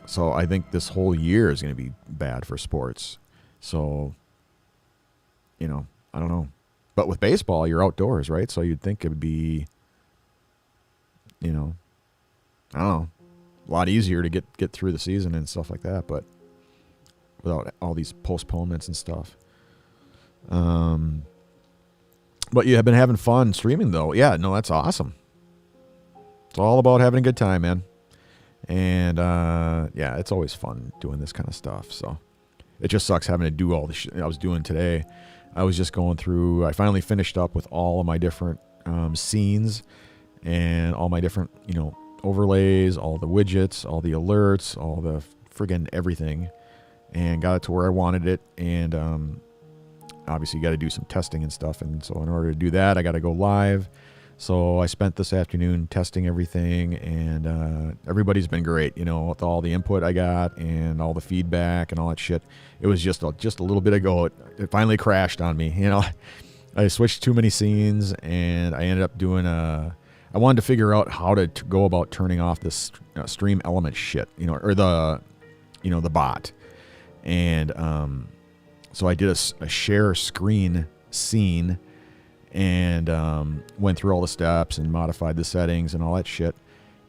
so I think this whole year is going to be bad for sports. So, I don't know. But with baseball, you're outdoors, right? So you'd think it would be, I don't know, a lot easier to get through the season and stuff like that, but without all these postponements and stuff. But you have been having fun streaming though. Yeah, no, that's awesome. It's all about having a good time, man. And, yeah, it's always fun doing this kind of stuff. So it just sucks having to do all the shit I was doing today. I was just going through, I finally finished up with all of my different, scenes and all my different, overlays, all the widgets, all the alerts, all the friggin' everything, and got it to where I wanted it. And, obviously you got to do some testing and stuff. And so in order to do that, I got to go live. So I spent this afternoon testing everything, and everybody's been great, with all the input I got and all the feedback and all that shit. It was just a little bit ago. It finally crashed on me. I switched too many scenes, and I ended up doing I wanted to figure out how to go about turning off this stream element shit, or the bot. And, so I did a share screen scene and went through all the steps and modified the settings and all that shit.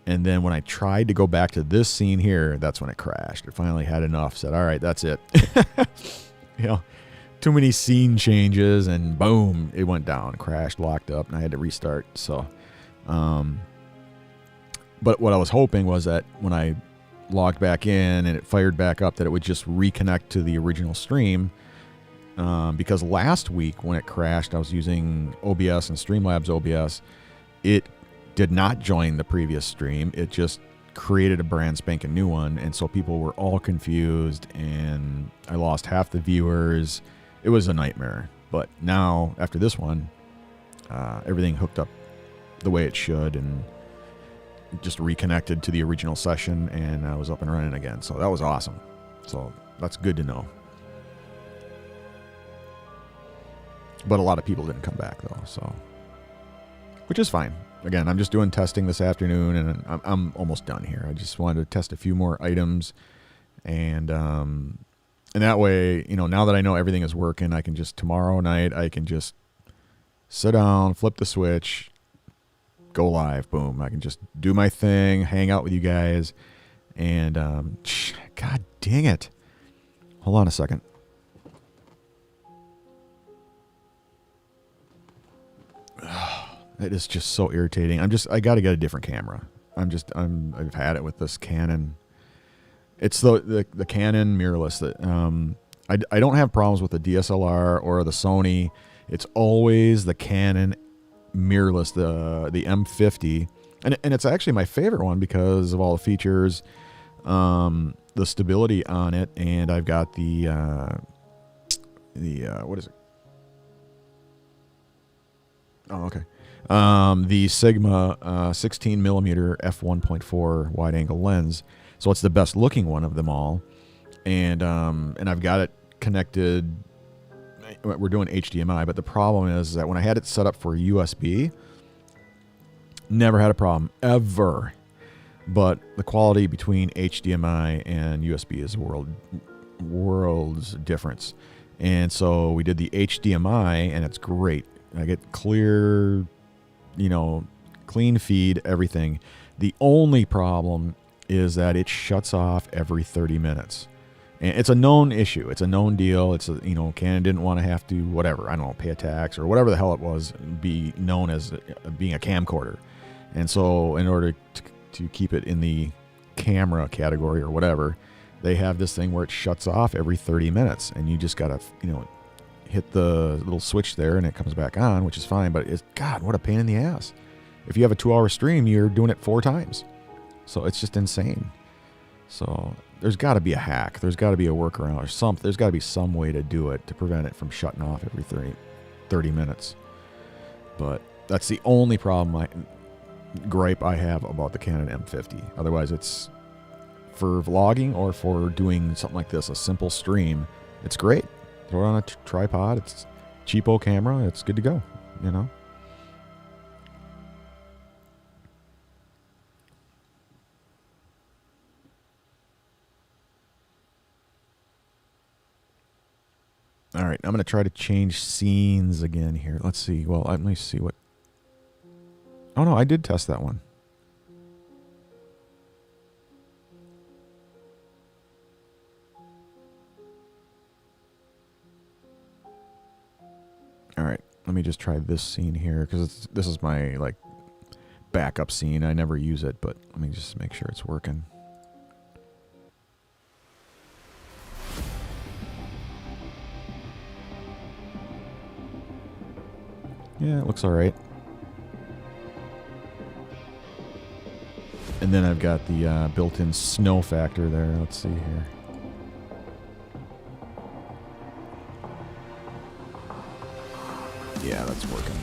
And then when I tried to go back to this scene here, that's when it crashed. It finally had enough. Said, all right, that's it. Too many scene changes, and boom, it went down, crashed, locked up, and I had to restart. So, but what I was hoping was that when I logged back in and it fired back up, that it would just reconnect to the original stream. Because last week when it crashed, I was using OBS and Streamlabs OBS. It did not join the previous stream. It just created a brand spanking new one. And so people were all confused, and I lost half the viewers. It was a nightmare. But now, after this one, everything hooked up the way it should and just reconnected to the original session, and I was up and running again. So that was awesome. So that's good to know. But a lot of people didn't come back, though, so, which is fine. Again, I'm just doing testing this afternoon, and I'm almost done here. I just wanted to test a few more items, and that way, now that I know everything is working, I can just, tomorrow night, I can just sit down, flip the switch, go live, boom. I can just do my thing, hang out with you guys, and, God dang it. Hold on a second. It is just so irritating. I got to get a different camera. I've had it with this Canon. It's the Canon mirrorless that I don't have problems with the DSLR or the Sony. It's always the Canon mirrorless, the M50, and it's actually my favorite one because of all the features, the stability on it, and I've got the what is it? Oh, okay. The Sigma 16 millimeter f1.4 wide angle lens. So it's the best looking one of them all, and I've got it connected. We're doing HDMI, but the problem is that when I had it set up for USB, never had a problem ever. But the quality between HDMI and USB is world's difference. And so we did the HDMI, and it's great. I get clear, clean feed, everything. The only problem is that it shuts off every 30 minutes. And it's a known issue. It's a known deal. It's Canon didn't want to have to, whatever, I don't know, pay a tax or whatever the hell it was, be known as being a camcorder. And so in order to keep it in the camera category or whatever, they have this thing where it shuts off every 30 minutes, and you just got to, hit the little switch there and it comes back on, which is fine, but God, what a pain in the ass. If you have a 2-hour stream, you're doing it 4 times. So it's just insane. So there's got to be a hack. There's got to be a workaround or something. There's got to be some way to do it to prevent it from shutting off every 30 minutes. But that's the only gripe I have about the Canon M50. Otherwise, it's for vlogging or for doing something like this, a simple stream. It's great. Throw it on a tripod. It's a cheapo camera. It's good to go, All right, I'm going to try to change scenes again here. Let's see. Well, let me see what... Oh, no, I did test that one. All right, let me just try this scene here because this is my, backup scene. I never use it, but let me just make sure it's working. Yeah, it looks all right. And then I've got the built-in snow factor there. Let's see here. Yeah, that's working.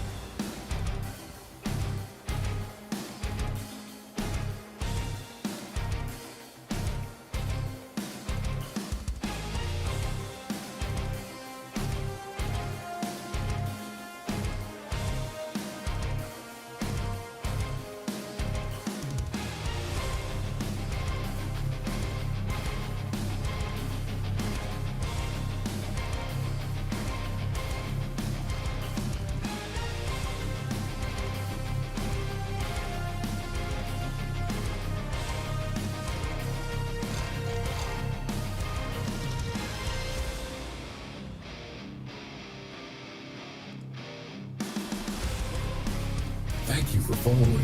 Thank you for following.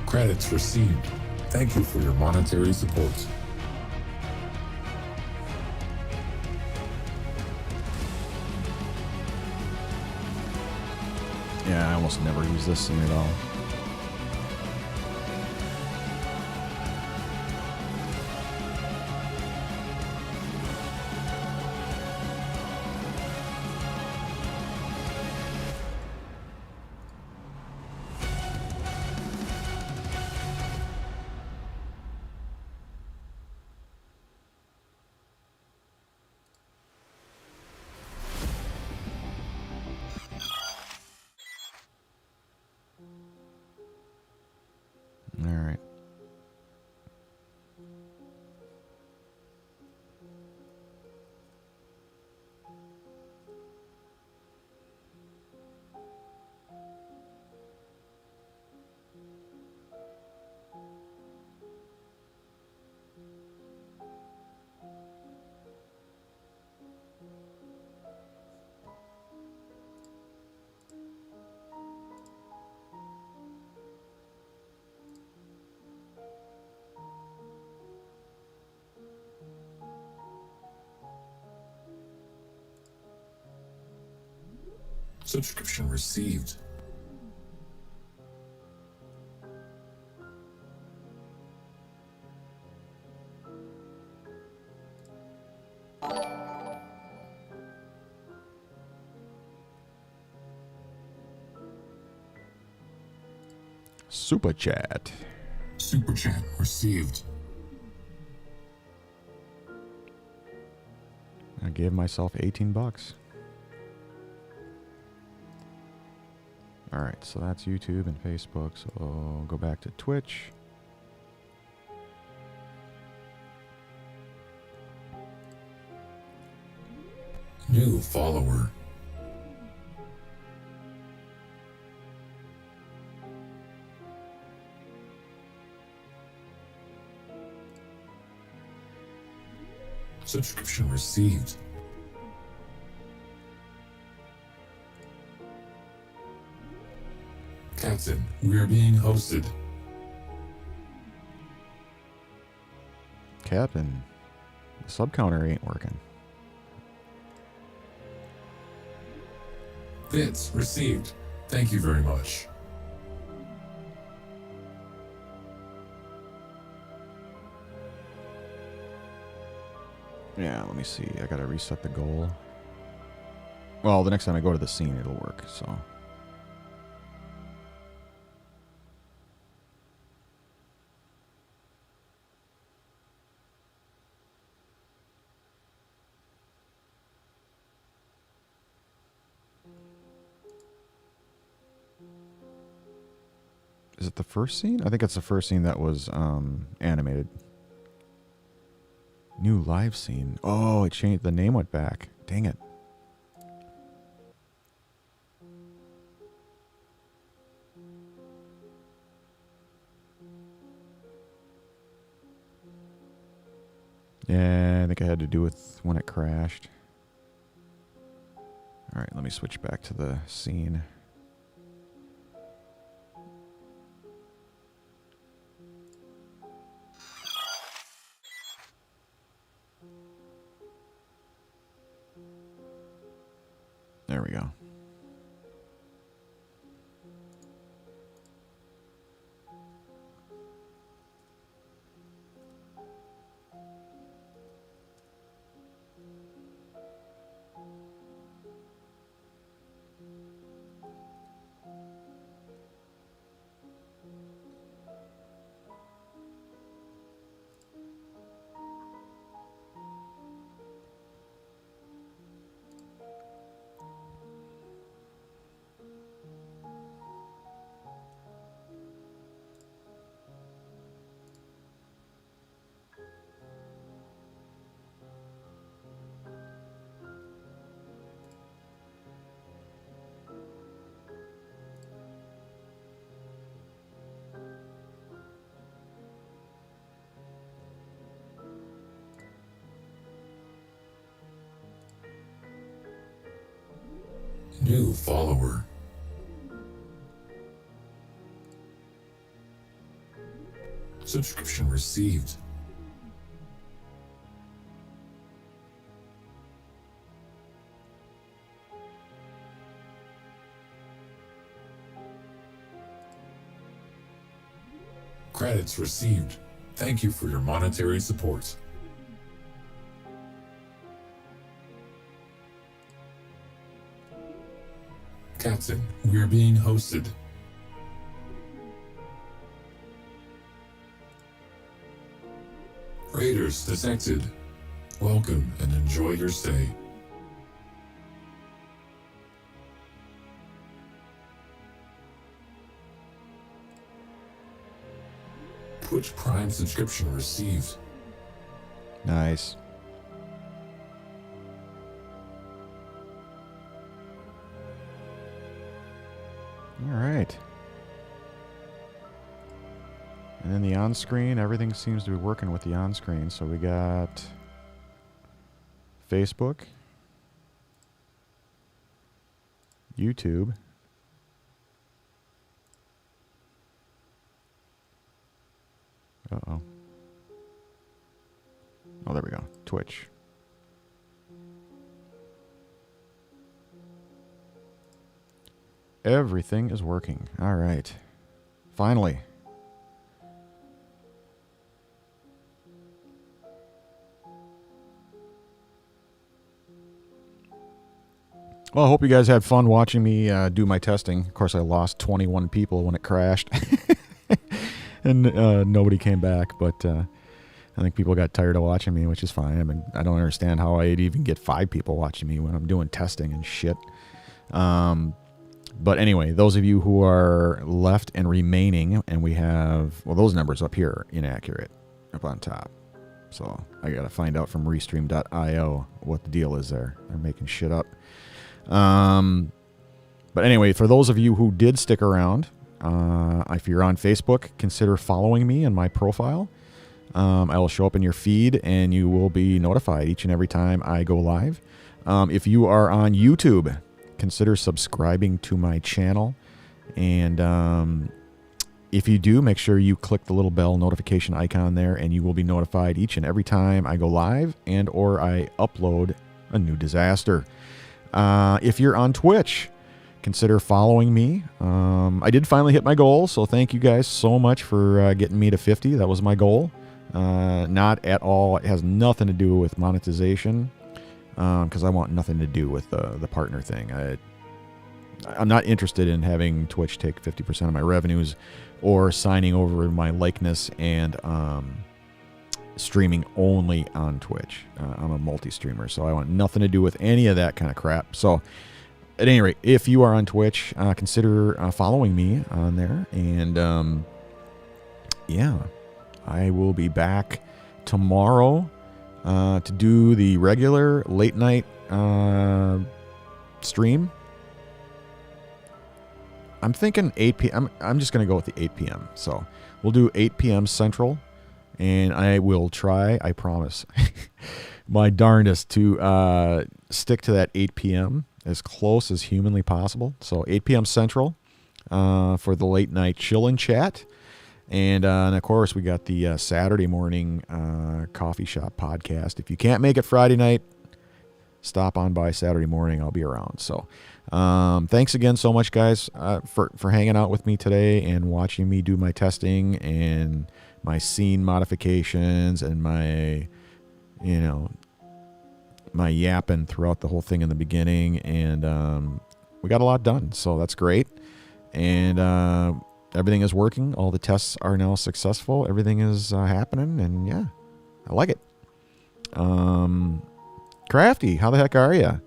Credits received. Thank you for your monetary support. Yeah, I almost never use this scene at all. Subscription received. Super chat. Super chat received. I gave myself 18 bucks. All right, so that's YouTube and Facebook. So I'll go back to Twitch. New follower. Subscription received. Captain, we are being hosted. Captain, the sub counter ain't working. Bits received. Thank you very much. Yeah, let me see. I gotta reset the goal. Well, the next time I go to the scene, it'll work, so. Is it the first scene? I think it's the first scene that was animated. New live scene. Oh, it changed. The name went back. Dang it. Yeah, I think it had to do with when it crashed. All right, let me switch back to the scene. There we go. New follower. Subscription received. Credits received. Thank you for your monetary support. Captain, we are being hosted. Raiders detected. Welcome and enjoy your stay. Twitch Prime subscription received. Nice. All right. And then the on-screen, everything seems to be working with the on-screen. So we got Facebook, YouTube, uh-oh. Oh, there we go. Twitch. Everything is working. All right. Finally. Well, I hope you guys had fun watching me do my testing. Of course, I lost 21 people when it crashed. And nobody came back, but I think people got tired of watching me, which is fine. I mean, I don't understand how I'd even get 5 people watching me when I'm doing testing and shit. But anyway, those of you who are left and remaining, and we have, well, those numbers up here are inaccurate up on top. So I got to find out from Restream.io what the deal is there. They're making shit up. But anyway, for those of you who did stick around, if you're on Facebook, consider following me in my profile. I will show up in your feed and you will be notified each and every time I go live. If you are on YouTube, consider subscribing to my channel. And if you do, make sure you click the little bell notification icon there and you will be notified each and every time I go live and or I upload a new disaster. If you're on Twitch, consider following me. I did finally hit my goal, so thank you guys so much for getting me to 50. That was my goal. Not at all. It has nothing to do with monetization because I want nothing to do with the partner thing. I'm not interested in having Twitch take 50% of my revenues or signing over my likeness and streaming only on Twitch. I'm a multi-streamer, so I want nothing to do with any of that kind of crap. So at any rate, if you are on Twitch, consider following me on there. And yeah, I will be back tomorrow to do the regular late night stream. I'm thinking 8 p.m. I'm just going to go with the 8 p.m. So we'll do 8 p.m. Central. And I will try, I promise, my darndest to stick to that 8 p.m. as close as humanly possible. So 8 p.m. Central for the late night chill and chat. And of course, we got the Saturday morning coffee shop podcast. If you can't make it Friday night, stop on by Saturday morning. I'll be around. So thanks again so much, guys, for hanging out with me today and watching me do my testing and my scene modifications and my, my yapping throughout the whole thing in the beginning. And we got a lot done, so that's great. And everything is working. All the tests are now successful. Everything is happening, and yeah, I like it. Crafty, how the heck are you?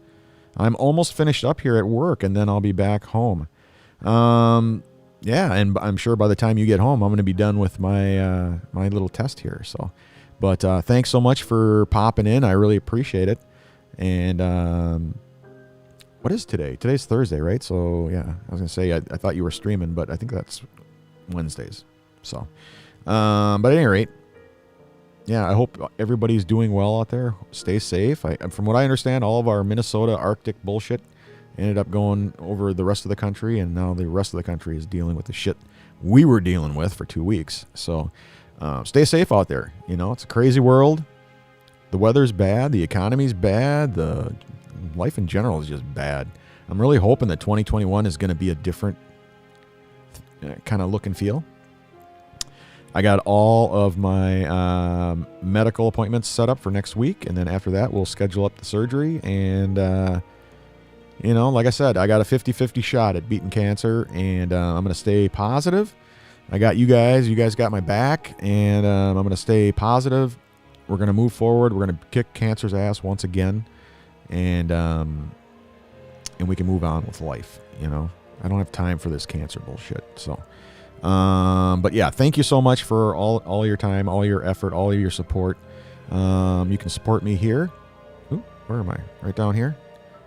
I'm almost finished up here at work, and then I'll be back home. Yeah, and I'm sure by the time you get home, I'm going to be done with my my little test here. So, but thanks so much for popping in. I really appreciate it. And what is today? Today's Thursday, right? So yeah, I was going to say I thought you were streaming, but I think that's Wednesdays. So, but at any rate, yeah, I hope everybody's doing well out there. Stay safe. From what I understand, all of our Minnesota Arctic bullshit ended up going over the rest of the country, and now the rest of the country is dealing with the shit we were dealing with for 2 weeks. So stay safe out there. It's a crazy world. The weather's bad. The economy's bad. The life in general is just bad. I'm really hoping that 2021 is going to be a different kind of look and feel. I got all of my medical appointments set up for next week, and then after that, we'll schedule up the surgery. And like I said, I got a 50-50 shot at beating cancer, and I'm going to stay positive. I got you guys. You guys got my back, and I'm going to stay positive. We're going to move forward. We're going to kick cancer's ass once again, and we can move on with life. I don't have time for this cancer bullshit. So, but yeah, thank you so much for all your time, all your effort, all your support. You can support me here. Ooh, where am I? Right down here.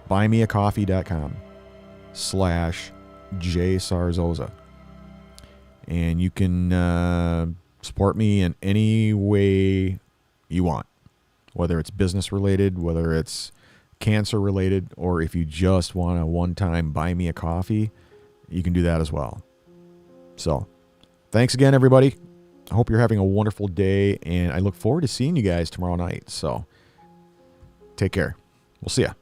buymeacoffee.com/JSarzosa. And you can support me in any way you want, whether it's business related, whether it's cancer related, or if you just want a one-time buy me a coffee, you can do that as well. So thanks again, everybody. I hope you're having a wonderful day, and I look forward to seeing you guys tomorrow night. So take care. We'll see ya.